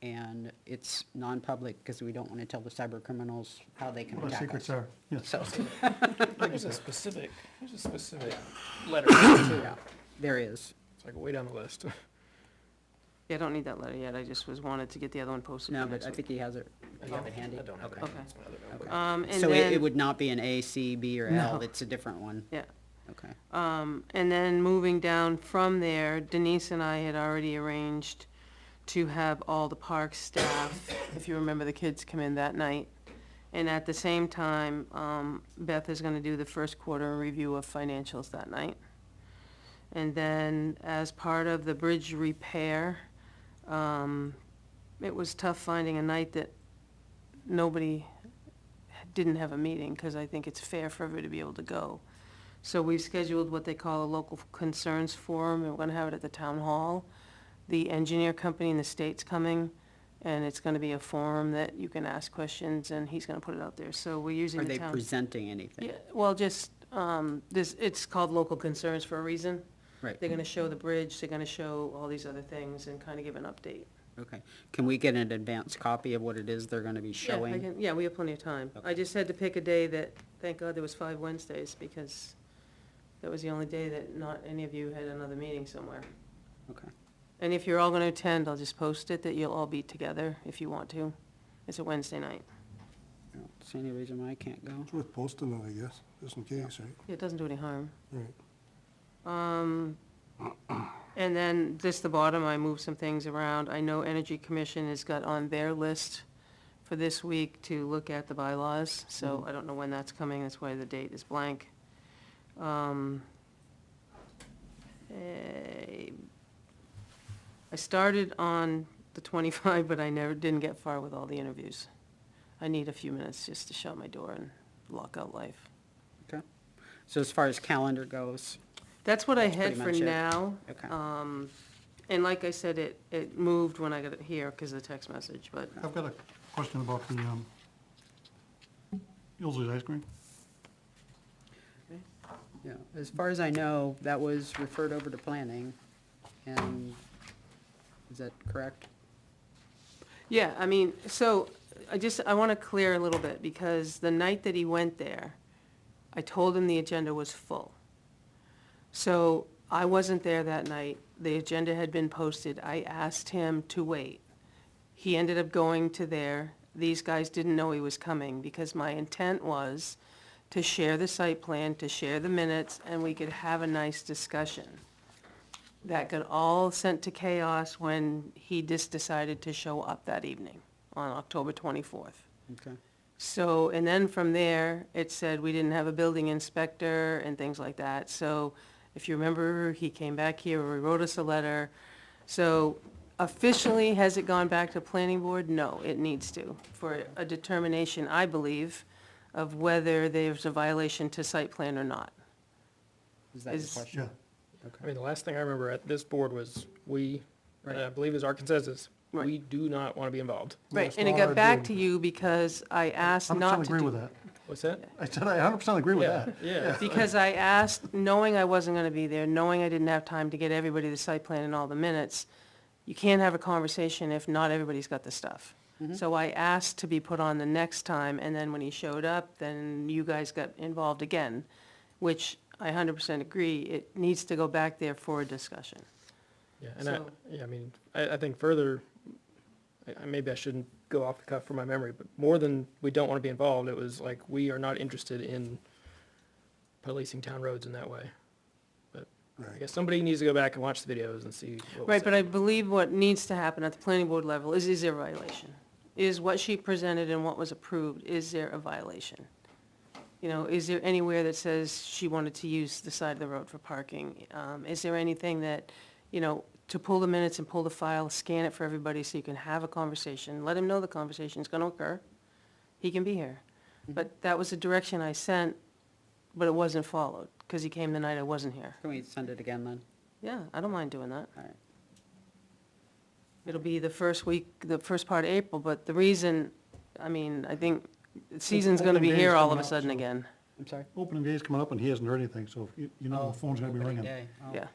And it's non-public because we don't want to tell the cyber criminals how they can What our attack secrets us. are, yes. So, There's a specific letter, too. yeah, there is. It's like way down the list. Yeah, I don't need that letter yet, I just wanted to get the other one posted No, for but next I week. think he has it. I You have it handy? I don't have it. Okay. It's my other notebook. Okay. And So it then, would not be an A, C, B, or L, No. it's a different one? yeah. Okay. And then moving down from there, Denise and I had already arranged to have all the park staff, if you remember, the kids come in that night. And at the same time, Beth is gonna do the first quarter review of financials that night. And then as part of the bridge repair, it was tough finding a night that nobody didn't have a meeting, because I think it's fair for everybody to be able to go. So we've scheduled what they call a local concerns forum, and we're gonna have it at the town hall. The engineer company in the state's coming, and it's gonna be a forum that you can ask questions, and he's gonna put it out there, so we're using Are the they town. presenting anything? Yeah, well, just, it's called local concerns for a reason. Right, They're gonna show the bridge, they're gonna show all these other things and kinda give an update. okay. Can we get an advance copy of what it is they're gonna be showing? Yeah, we have plenty of time. I Okay. just had to pick a day that, thank God there was 5 Wednesdays, because that was the only day that not any of you had another meeting somewhere. Okay, And if you're all gonna attend, I'll just post it, that you'll all be together if you want to. It's a Wednesday night. I don't see any reason why I can't go. It's worth posting it, I guess, just in case, right? It doesn't do any harm. Right. And then just the bottom, I moved some things around. I know Energy Commission has got on their list for this week to look at the bylaws, so I don't know when that's coming, that's why the date is blank. I started on the 25, but I didn't get far with all the interviews. I need a few minutes just to shut my door and lock out life. Okay. So as far as calendar goes, That's what I That's had pretty for much it. now. okay. And like I said, it moved when I got it here because of the text message, but I've got a question about the, Ilsley's ice cream. Yeah, as far as I know, that was referred over to planning, and is that correct? yeah, I mean, so I want to clear a little bit because the night that he went there, I told him the agenda was full. So I wasn't there that night. The agenda had been posted. I asked him to wait. He ended up going to there. These guys didn't know he was coming because my intent was to share the site plan, to share the minutes, and we could have a nice discussion. That got all sent to chaos when he just decided to show up that evening on October 24th. Okay, So, and then from there, it said we didn't have a building inspector and things like that. So if you remember, he came back here, he wrote us a letter. So officially, has it gone back to planning board? No, it needs to, for a determination, I believe, of whether there's a violation to site plan or not. is that your Is- question? Yeah. I mean, the last thing I remember at this board was we, Right. I believe is our consensus, Right. we do not want to be involved. Right, Most and it all got back agree. to you because I asked not 100% to agree do. with that. What's that? I said I 100% agree with Yeah, that. yeah. Because I asked, knowing I wasn't gonna be there, knowing I didn't have time to get everybody the site plan and all the minutes, you can't have a conversation if not everybody's got the stuff. So I asked to be put on the next time, and then when he showed up, then you guys got involved again, which I 100% agree, it needs to go back there for a discussion. Yeah, and So- I mean, I think further, maybe I shouldn't go off the cuff from my memory, but more than we don't want to be involved, it was like, we are not interested in policing town roads in that way. But I Right. guess somebody needs to go back and watch the videos and see what was Right, but said. I believe what needs to happen at the planning board level is there a violation? Is what she presented and what was approved, is there a violation? You know, is there anywhere that says she wanted to use the side of the road for parking? Is there anything that, you know, to pull the minutes and pull the file, scan it for everybody so you can have a conversation, let him know the conversation's gonna occur, he can be here. But that was the direction I sent, but it wasn't followed, because he came the night I wasn't here. Can we send it again then? Yeah, I don't mind doing that. All right. It'll be the first week, the first part of April, but the reason, I mean, I think the season's gonna be opening day here is all of coming a up, sudden so- again. I'm sorry? Opening day's coming up and he hasn't heard anything, so you know the phone's gonna be Opening ringing. day. Oh. Yeah.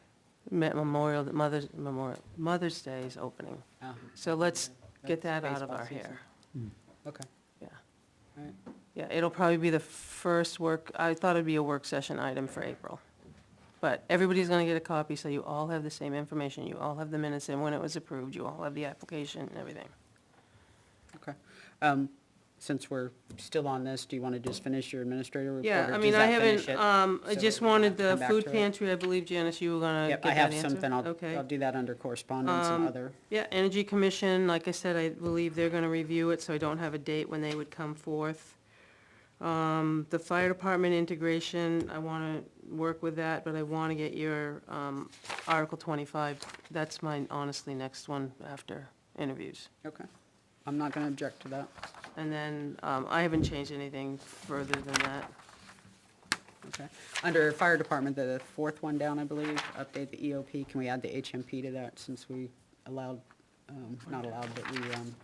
Mother's Day is opening. Oh, So let's get That's that out of baseball our season. hair. okay, Yeah. all right. Yeah, it'll probably be the first I thought it'd be a work session item for April. But everybody's gonna get a copy, so you all have the same information, you all have the minutes and when it was approved, you all have the application and everything. Okay. Since we're still on this, do you want to just finish your administrator report? Yeah, or I does mean, that I haven't, finish it? I So just we don't wanted have to the come back food to it? pantry, I believe, Janice, you were gonna Yep, get I that have answer? something, Okay. I'll do that under correspondence and other. Yeah, Energy Commission, like I said, I believe they're gonna review it, so I don't have a date when they would come forth. The fire department integration, I wanna work with that, but I wanna get your, Article 25, that's my, honestly, next one after interviews. Okay. I'm not going to object to that. And then, I haven't changed anything further than that. Okay. Under fire department, the fourth one down, I believe, update the EOP. Can we add the HMP to that since we allowed, not allowed, but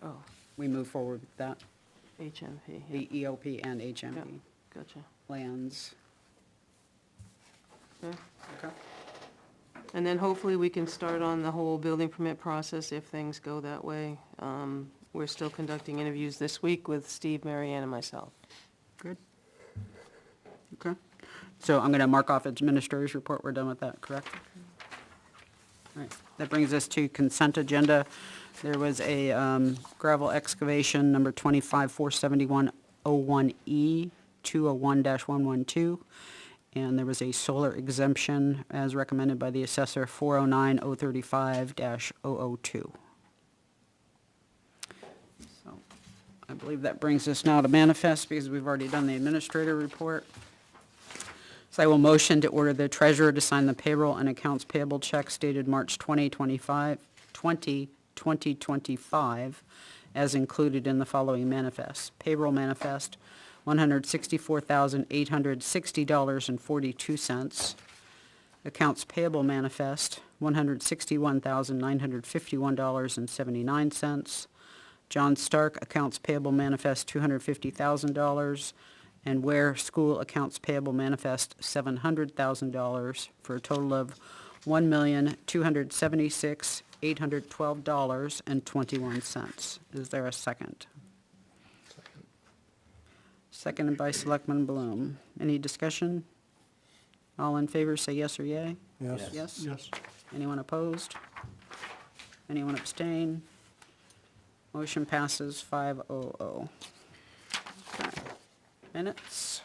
Oh, we move forward with that? HMP, yeah, The EOP and HMP gotcha. plans. Okay. Okay. And then hopefully we can start on the whole building permit process if things go that way. We're still conducting interviews this week with Steve, Mary Ann, and myself. Good. Okay. So I'm going to mark off administrator's report. We're done with that, correct? All right. That brings us to consent agenda. There was a gravel excavation number 25-471-01E, 201-112, and there was a solar exemption as recommended by the assessor 409-035-002. So I believe that brings us now to manifest because we've already done the administrator report. So I will motion to order the treasurer to sign the payroll and accounts payable checks dated March 2025, as included in the following manifests. Payroll manifest, $164,860.42. Accounts payable manifest, $161,951.79. John Stark, accounts payable manifest, $250,000. And Ware School accounts payable manifest, $700,000, for a total of $1,276,812.21. Is there a second? Seconded by Selectman Bloom. Any discussion? All in favor, say yes or yay. Yes. Yes? Yes. Anyone opposed? Anyone abstain? Motion passes 500. Okay. Minutes.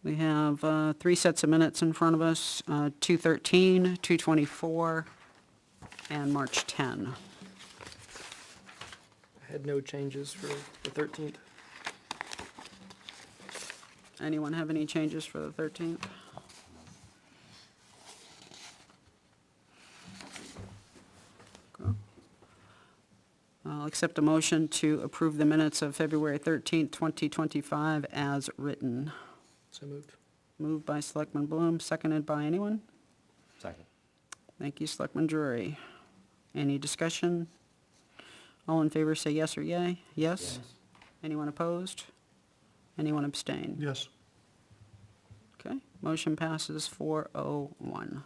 We have 3 sets of minutes in front of us, 2/13, 2/24, and March 10. I had no changes for the 13th. Anyone have any changes for the 13th? Okay. I'll accept a motion to approve the minutes of February 13th, 2025 as written. So moved. Moved by Selectman Bloom, seconded by anyone? Second. Thank you, Selectman Drury. Any discussion? All in favor say yes or yay. Yes? Anyone opposed? Anyone abstain? Yes. Okay, motion passes 401.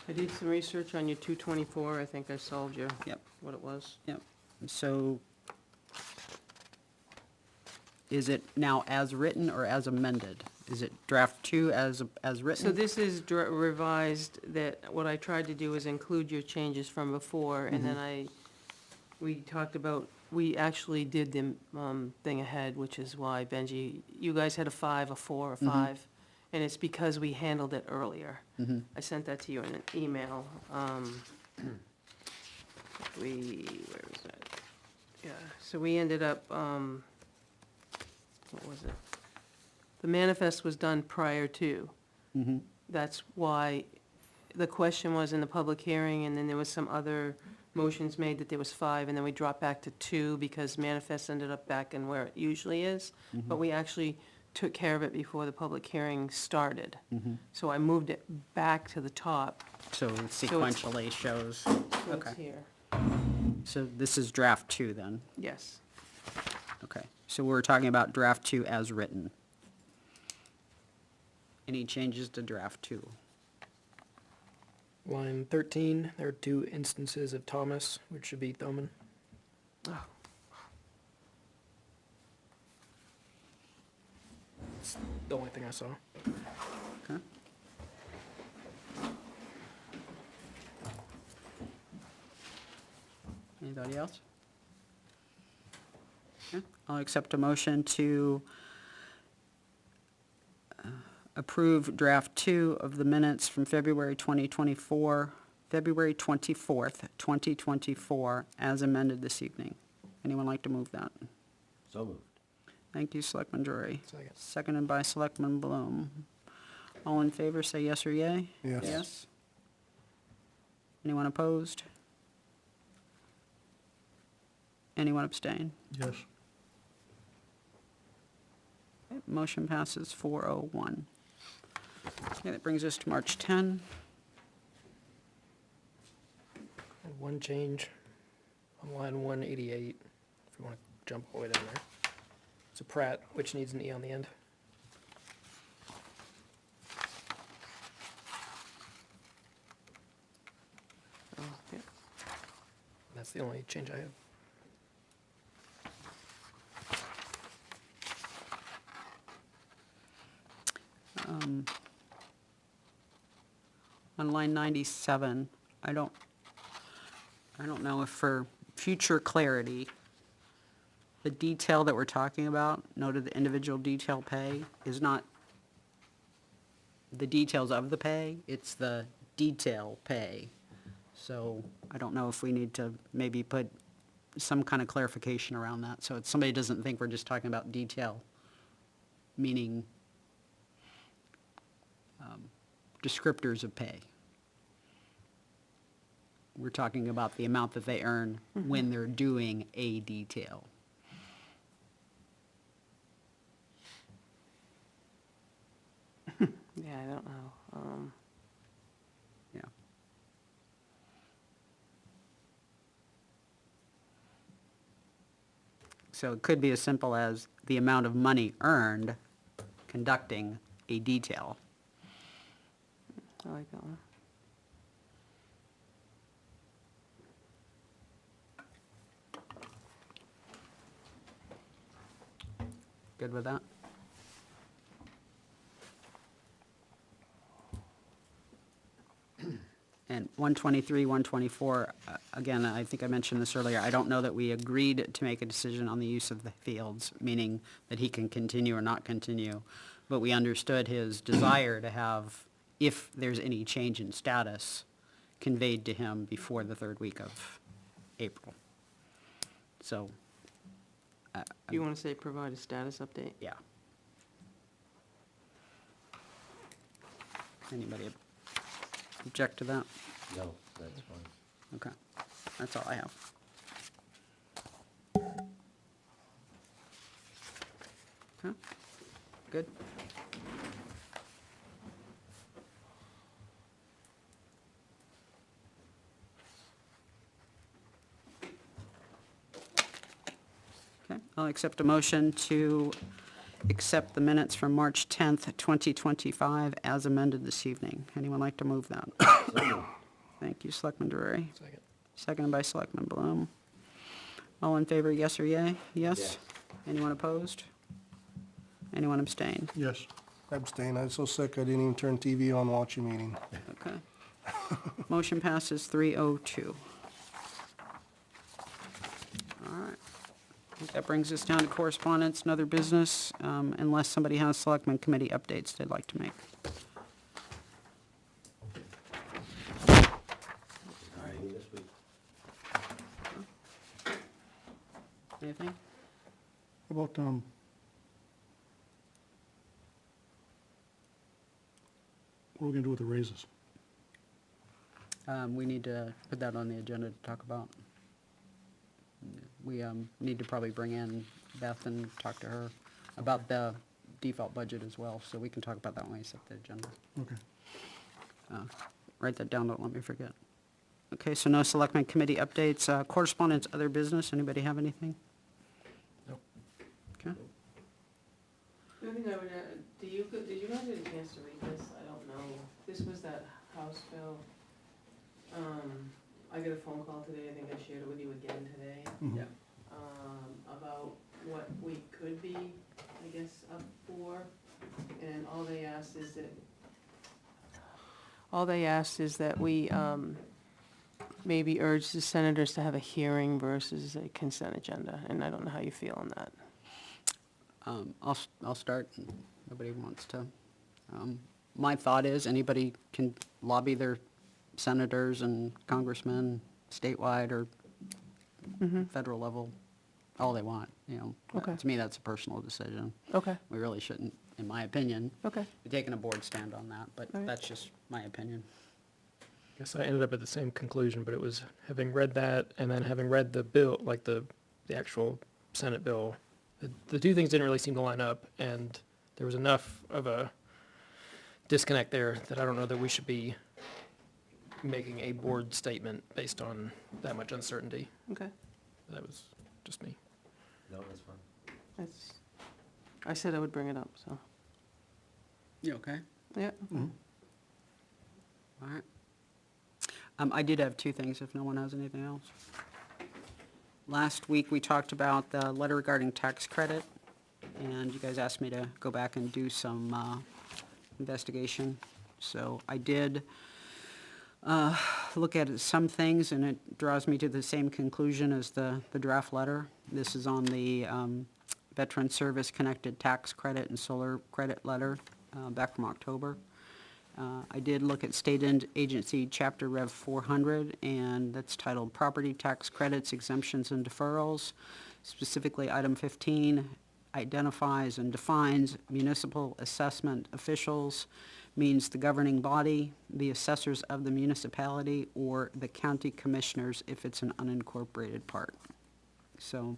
I did some research on your 224, I think I solved your, Yep. what it was. Yep, so is it now as written or as amended? Is it draft 2 as written? So this is revised, that what I tried to do is include your changes from before, and then we talked about, we actually did the thing ahead, which is why, Benji, you guys had a 5, a 4, a 5, and it's because we handled it earlier. I sent that to you in an email. Where was that? Yeah, so we ended up, what was it? The manifest was done prior to. That's why the question was in the public hearing, and then there was some other motions made that there was 5, and then we dropped back to 2 because manifest ended up back in where it usually is. But we actually took care of it before the public hearing started. So I moved it back to the top, So it sequentially shows, so it's Okay. here. so this is draft 2 then? Yes. Okay, so we're talking about draft 2 as written. Any changes to draft 2? Line 13, there are 2 instances of Thomas, which should be Thoman. That's the only thing I saw. Okay. Anybody else? Okay, I'll accept a motion to approve draft 2 of the minutes from February 2024, February 24th, 2024, as amended this evening. Anyone like to move that? So moved. Thank you, Selectman Drury. Second. Seconded by Selectman Bloom. All in favor, say yes or yay. Yes. Yes. Anyone opposed? Anyone abstain? Yes. Okay, motion passes 401. Okay, that brings us to March 10. And one change on line 188, if you want to jump all the way down there. It's a Pratt, which needs an E on the end. Oh, yeah. That's the only change I have. On line 97, I don't know if for future clarity, the detail that we're talking about, noted the individual detail pay, is not the details of the pay, it's the detail pay. So I don't know if we need to maybe put some kind of clarification around that, so somebody doesn't think we're just talking about detail, meaning descriptors of pay. We're talking about the amount that they earn when they're doing a detail. Yeah, I don't know. Yeah. So it could be as simple as the amount of money earned conducting a detail. I like that one. Good with that? And 123, 124, again, I think I mentioned this earlier, I don't know that we agreed to make a decision on the use of the fields, meaning that he can continue or not continue, but we understood his desire to have, if there's any change in status, conveyed to him before the third week of April. So, You want to say provide a status update? yeah. Anybody object to that? No, that's fine. Okay, that's all I have. Okay, good. Okay, I'll accept a motion to accept the minutes from March 10th, 2025 as amended this evening. Anyone like to move that? So moved. Thank you, Selectman Drury. Second. Seconded by Selectman Bloom. All in favor, yes or yay? Yes? Yes. Anyone opposed? Anyone abstain? Yes. I abstain. I was so sick I didn't even turn TV on, watch your meeting. Okay. Motion passes 302. All right. I think that brings us down to correspondence and other business, unless somebody has Selectmen Committee updates they'd like to make. Alrighty, this week. Anything? How about, what are we gonna do with the raises? We need to put that on the agenda to talk about. We need to probably bring in Beth and talk to her about the default budget as well, so we can talk about that when we set the agenda. Okay. Write that down, don't let me forget. Okay, so no Selectmen Committee updates. Correspondence, other business, anybody have anything? Nope. thing I would, did you guys get a chance to read this? I don't know. This was that House bill. I got a phone call today, I think I shared it with you again today, Mhm. about what we could be, I guess, up for. And all they asked is that we, maybe urge the senators to have a hearing versus a consent agenda, and I don't know how you feel on that. I'll start, nobody wants to. My thought is, anybody can lobby their senators and congressmen statewide or federal level, all they want, you know. Okay. To me, that's a personal decision. Okay, We really shouldn't, in my opinion, okay. be taking a board stand on that, but All right. that's just my opinion. Guess I ended up at the same conclusion, but it was having read that and then having read the bill, like the actual Senate bill, the two things didn't really seem to line up, and there was enough of a disconnect there that I don't know that we should be making a board statement based on that much uncertainty. Okay, That was just me. No, that's fine. I said I would bring it up, so, You okay? yeah. Mhm. All right. I did have two things, if no one has anything else. Last week, we talked about the letter regarding tax credit, and you guys asked me to go back and do some investigation. So I did look at some things, and it draws me to the same conclusion as the draft letter. This is on the Veteran Service Connected Tax Credit and Solar Credit letter back from October. I did look at State Agency Chapter Rev 400, and that's titled Property Tax Credits, Exemptions, and Deferrals. Specifically, item 15 identifies and defines municipal assessment officials, means the governing body, the assessors of the municipality, or the county commissioners if it's an unincorporated part. So,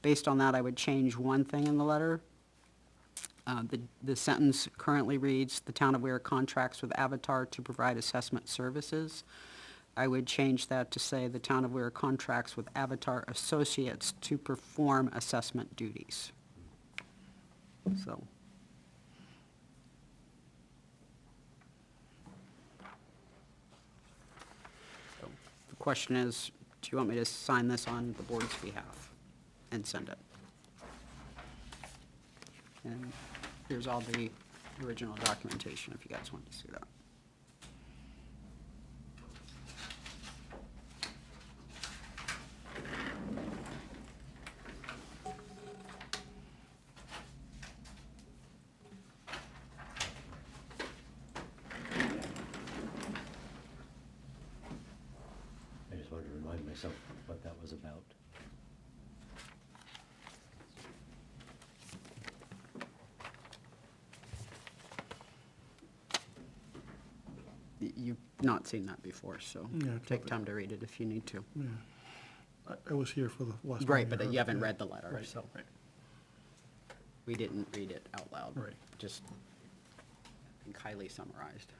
based on that, I would change one thing in the letter. The sentence currently reads, "The town of Ware contracts with Avatar to provide assessment services." I would change that to say, "The town of Ware contracts with Avatar Associates to perform assessment duties." So. So, the question is, do you want me to sign this on the board's behalf and send it? And here's all the original documentation, if you guys want to see that. I just wanted to remind myself what that was about. You've not seen that before, so Yeah, take probably. time to read it if you need to. Yeah. I was here for the last time. Right, but heard you it, haven't yeah. read the letter, Right, so right. we didn't read it out loud. Right. Just, I think, highly summarized.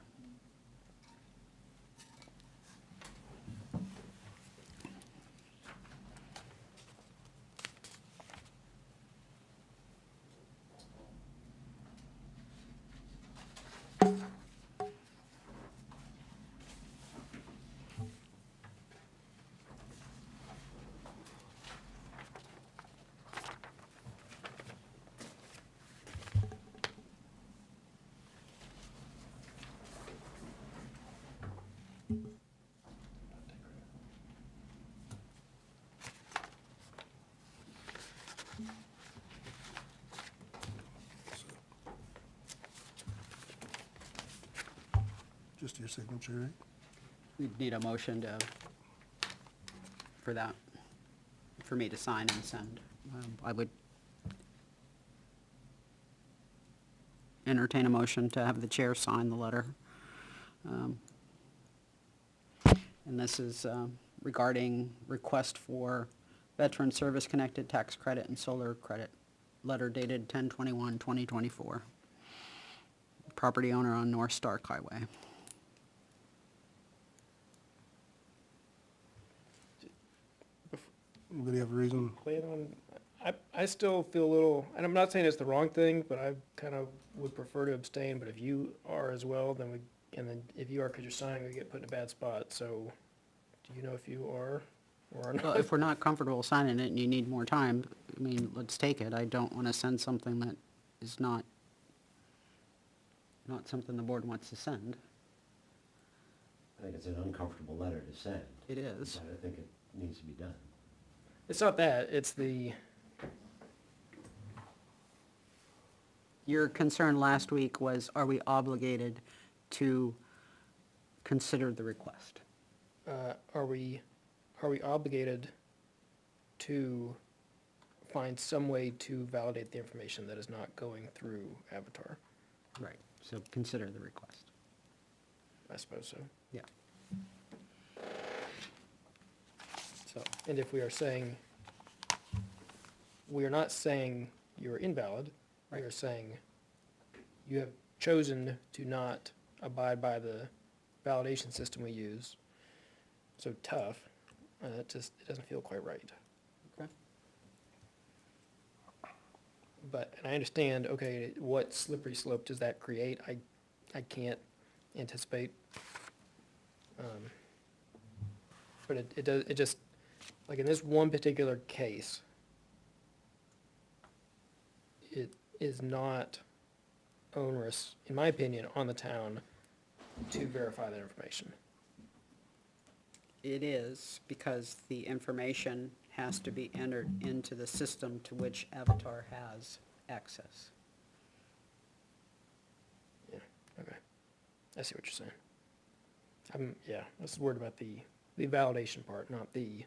Just your signature, right? We'd need a motion for that, for me to sign and send. I would entertain a motion to have the chair sign the letter. And this is regarding request for Veteran Service Connected Tax Credit and Solar Credit, letter dated 10/21/2024. Property owner on North Stark Highway. Anybody have a reason? Plan on, I still feel a little, and I'm not saying it's the wrong thing, but I kind of would prefer to abstain, but if you are as well, then and then if you are because you're signing, we get put in a bad spot, so do you know if you are or are Well, not? if we're not comfortable signing it and you need more time, I mean, let's take it. I don't want to send something that is not something the board wants to send. I think it's an uncomfortable letter to send. It is. But I think it needs to be done. It's not that, it's the, Your concern last week was, are we obligated to consider the request? are we obligated to find some way to validate the information that is not going through Avatar? Right. So consider the request. I suppose so. Yeah. So, and if we are saying, we are not saying you're invalid, we are saying you have chosen to not abide by the validation system we use, so tough, it doesn't feel quite right. Okay. But, and I understand, okay, what slippery slope does that create? I can't anticipate. But it just, like in this one particular case, it is not onerous, in my opinion, on the town to verify that information. It is, because the information has to be entered into the system to which Avatar has access. Yeah, okay. I see what you're saying. Yeah, I was worried about the validation part, not the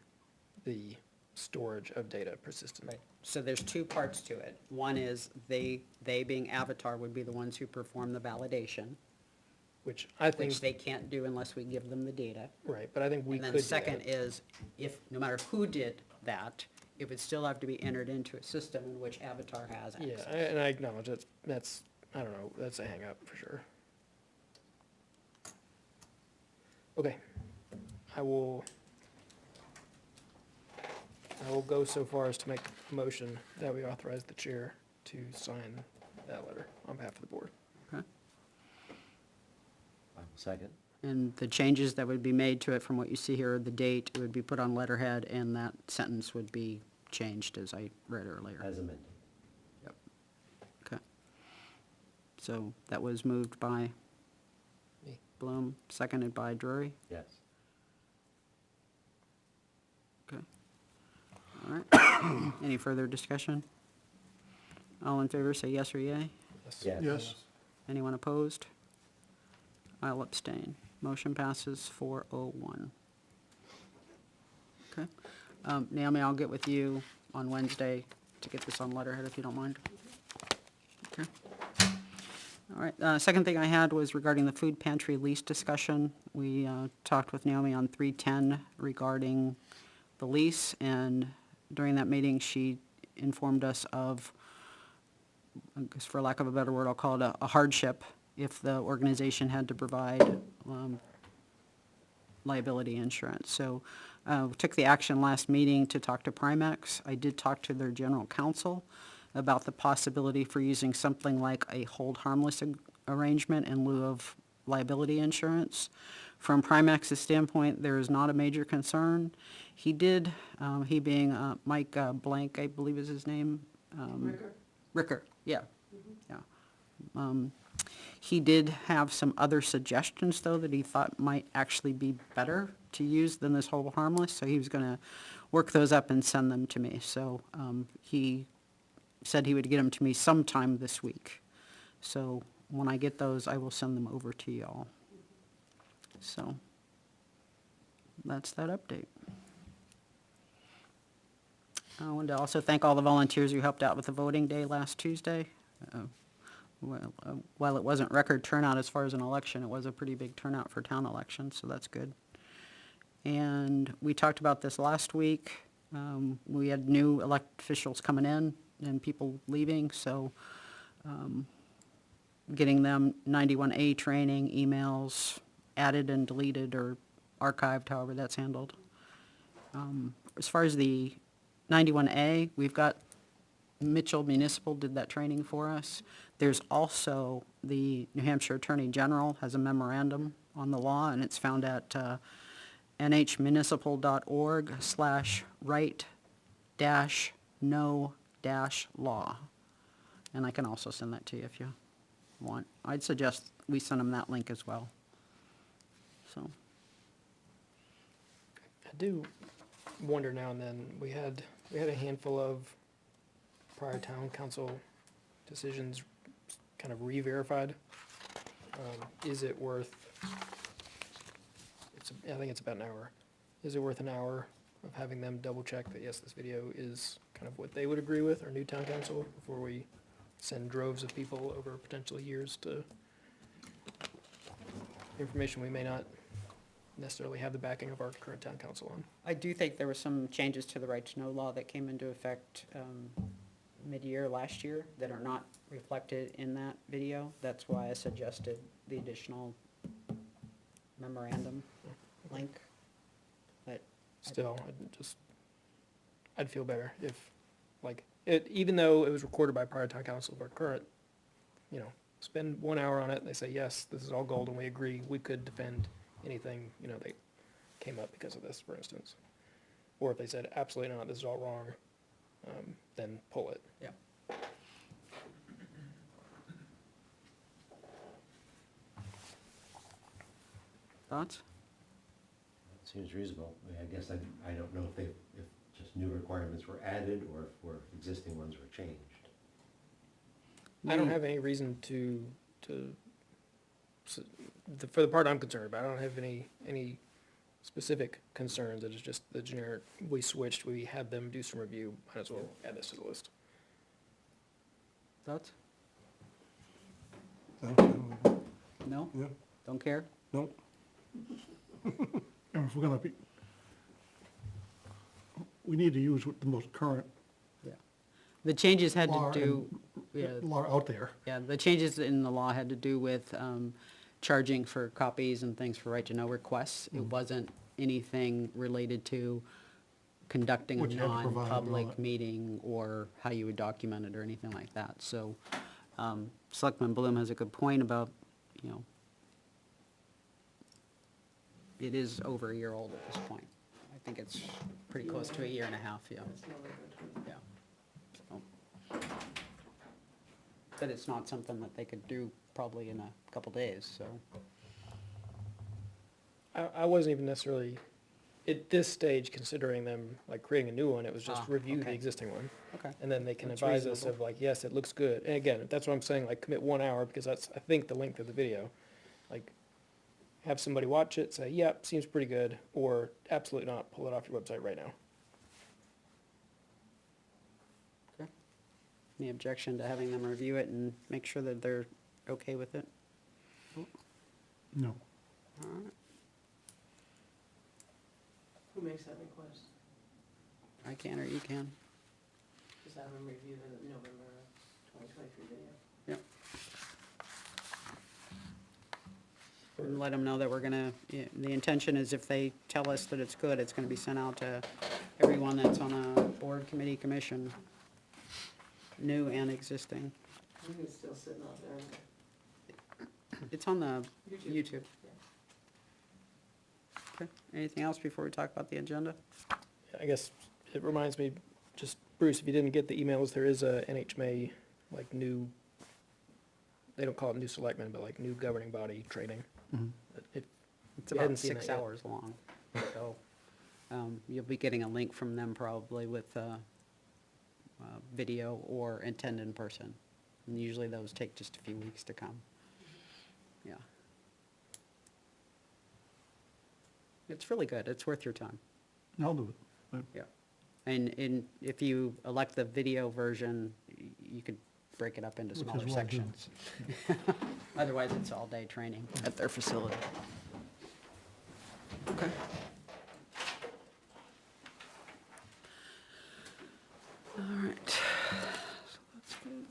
storage of data persistent. Right. So there's two parts to it. One is they being Avatar would be the ones who perform the validation, Which I think, which they can't do unless we give them the data. right, but I think we And could then do second that. is, if, no matter who did that, it would still have to be entered into a system in which Avatar has Yeah, access. and I acknowledge that's, I don't know, that's a hang up for sure. Okay, I will go so far as to make a motion that we authorize the chair to sign that letter on behalf of the board. Okay. I will second. And the changes that would be made to it from what you see here, the date, it would be put on letterhead, and that sentence would be changed as I read earlier. As amended. Yep. Okay. So that was moved by Me. Bloom, seconded by Drury. Yes. Okay. All right. Any further discussion? All in favor, say yes or yay. Yes. Yes. Anyone opposed? I'll abstain. Motion passes 401. Okay. Naomi, I'll get with you on Wednesday to get this on letterhead if you don't mind. Okay. All right, second thing I had was regarding the food pantry lease discussion. We talked with Naomi on 310 regarding the lease, and during that meeting, she informed us of, I guess for lack of a better word, I'll call it a hardship if the organization had to provide liability insurance. So we took the action last meeting to talk to Primex. I did talk to their general counsel about the possibility for using something like a hold harmless arrangement in lieu of liability insurance. From Primex's standpoint, there is not a major concern. He did, he being Mike Blank, I believe is his name. Ricker, yeah, yeah. He did have some other suggestions, though, that he thought might actually be better to use than this hold harmless, so he was gonna work those up and send them to me. So he said he would get them to me sometime this week. So when I get those, I will send them over to y'all. So that's that update. I wanted to also thank all the volunteers who helped out with the voting day last Tuesday. While it wasn't record turnout as far as an election, it was a pretty big turnout for town elections, so that's good. And we talked about this last week. We had new elected officials coming in and people leaving, so getting them 91A training, emails added and deleted or archived, however that's handled. As far as the 91A, we've got Mitchell Municipal did that training for us. There's also, the New Hampshire Attorney General has a memorandum on the law, and it's found at nhmunicipal.org/right-no-law. And I can also send that to you if you want. I'd suggest we send them that link as well. So, I do wonder now and then, we had a handful of prior town council decisions kind of re-verified. Is it worth, I think it's about an hour. Is it worth an hour of having them double check that, yes, this video is kind of what they would agree with, our new town council, before we send droves of people over potential years to information we may not necessarily have the backing of our current town council on? I do think there were some changes to the right to know law that came into effect mid-year last year that are not reflected in that video. That's why I suggested the additional memorandum link. But Still, I'd feel better if, like, even though it was recorded by prior town council of our current, spend 1 hour on it, and they say, yes, this is all gold, and we agree, we could defend anything, that came up because of this, for instance. Or if they said, absolutely not, this is all wrong, then pull it. yeah. Thoughts? Seems reasonable. I guess I don't know if just new requirements were added or if existing ones were changed. I don't have any reason for the part I'm concerned about, I don't have any specific concerns. It is just the generic, we switched, we had them do some review, might as well add this to the list. Thoughts? No, No? yeah, Don't care? no, And if we're gonna be, we need to use the most current Yeah. The changes had to law do, yeah, law out there. yeah, the changes in the law had to do with charging for copies and things for right-to-know requests. It wasn't anything related to conducting a What you had to provide and all non-public that. meeting or how you would document it or anything like that. So Selectman Bloom has a good point about, it is over a year old at this point. I think it's pretty close to a year and a half, yeah. That's another good one. Yeah. So. But it's not something that they could do probably in a couple days, so. I wasn't even necessarily, at this stage, considering them, like, creating a new one, it was just review the okay. existing one. Okay. And then they can That's advise us reasonable. of like, yes, it looks good. And again, that's what I'm saying, like, commit 1 hour, because that's, I think, the length of the video. Like, have somebody watch it, say, yep, seems pretty good, or absolutely not, pull it off your website right now. Any objection to having them review it and make sure that they're okay with it? No. All right. Who makes that request? I can or you can. Just have them review the November 2023 video. Yep. And let them know that we're gonna, the intention is if they tell us that it's good, it's gonna be sent out to everyone that's on a board, committee, commission, new and existing. I think it's still sitting out there. It's on the YouTube. Yeah. Okay, anything else before we talk about the agenda? I guess it reminds me, just, Bruce, if you didn't get the emails, there is a NHMA, like, new, they don't call it new selectmen, but like new governing body training. If It's you about hadn't seen 6 that yet. hours long, so, you'll be getting a link from them probably with, video or attend in person. And usually those take just a few weeks to come. Yeah. It's really good, it's worth your time, I'll do it. yeah. And if you elect the video version, you could break it up into Which is smaller what I do. sections. Otherwise, it's all-day training at their facility. Okay. All right. So that's good.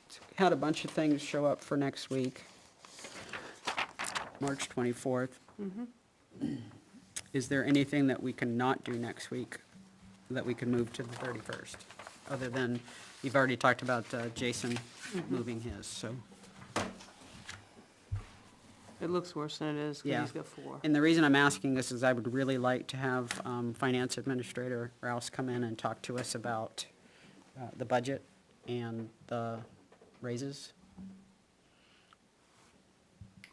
So we had a bunch of things show up for next week, March 24th. Is there anything that we cannot do next week? that we could move to the 31st, other than, you've already talked about Jason moving his, so. It looks worse than it is, because Yeah. he's got 4. And the reason I'm asking this is I would really like to have Finance Administrator Rouse come in and talk to us about the budget and the raises.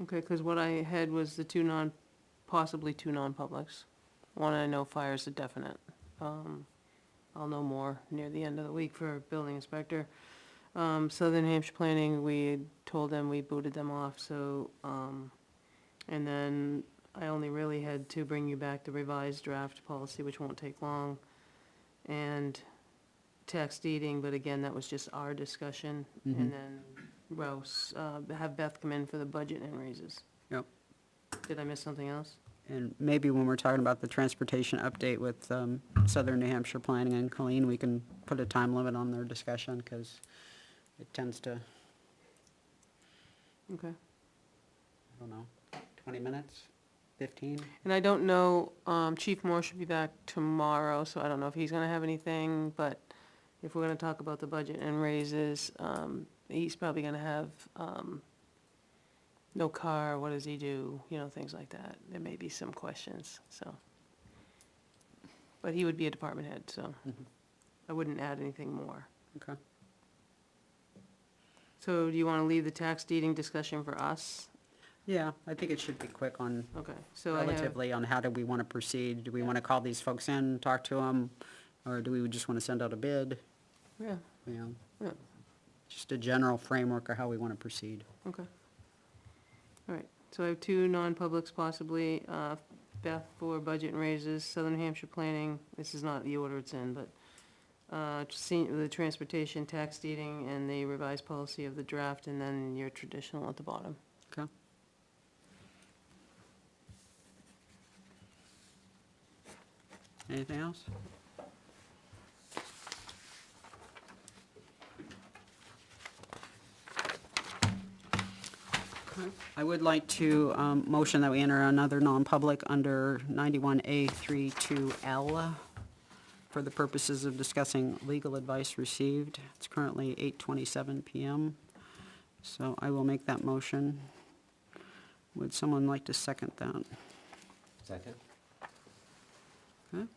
Okay, because what I had was the possibly two non-publics. One I know fire's a definite. I'll know more near the end of the week for building inspector. Southern Hampshire Planning, we had told them we booted them off, so, and then I only really had to bring you back the revised draft policy, which won't take long. And tax deeding, but again, that was just our discussion. Mhm. And then Rouse, have Beth come in for the budget and raises. Yep. Did I miss something else? And maybe when we're talking about the transportation update with Southern New Hampshire Planning and Colleen, we can put a time limit on their discussion, because it tends to, Okay. I don't know, 20 minutes, 15? And I don't know, Chief Moore should be back tomorrow, so I don't know if he's gonna have anything, but if we're gonna talk about the budget and raises, he's probably gonna have, no car, what does he do, things like that. There may be some questions, so. But he would be a department head, so Mhm. I wouldn't add anything more. Okay. So do you wanna leave the tax deeding discussion for us? Yeah, I think it should be quick on, Okay, so I have, relatively, on how do we want to proceed. Do we want to call these folks in, talk to them, or do we just want to send out a bid? yeah, You know, yeah, just a general framework of how we want to proceed. okay. All right, so I have 2 non-publics possibly, Beth for budget and raises, Southern Hampshire Planning, this is not the order it's in, but, the transportation tax deeding and the revised policy of the draft, and then your traditional at the bottom. Okay. Anything else? Okay. I would like to motion that we enter another non-public under 91A32L for the purposes of discussing legal advice received. It's currently 8:27 PM, so I will make that motion. Would someone like to second that? Second? Okay.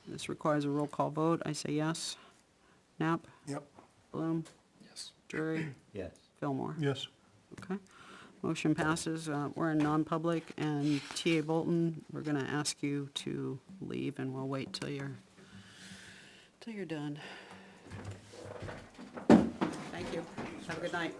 This requires a roll call vote. I say yes. Knapp? Yep. Bloom? Yes. Drury? Yes. Fillmore? Yes. Okay. Motion passes. We're in non-public, and T.A. Bolton, we're gonna ask you to leave, and we'll wait till you're done. Thank you. Have a good night.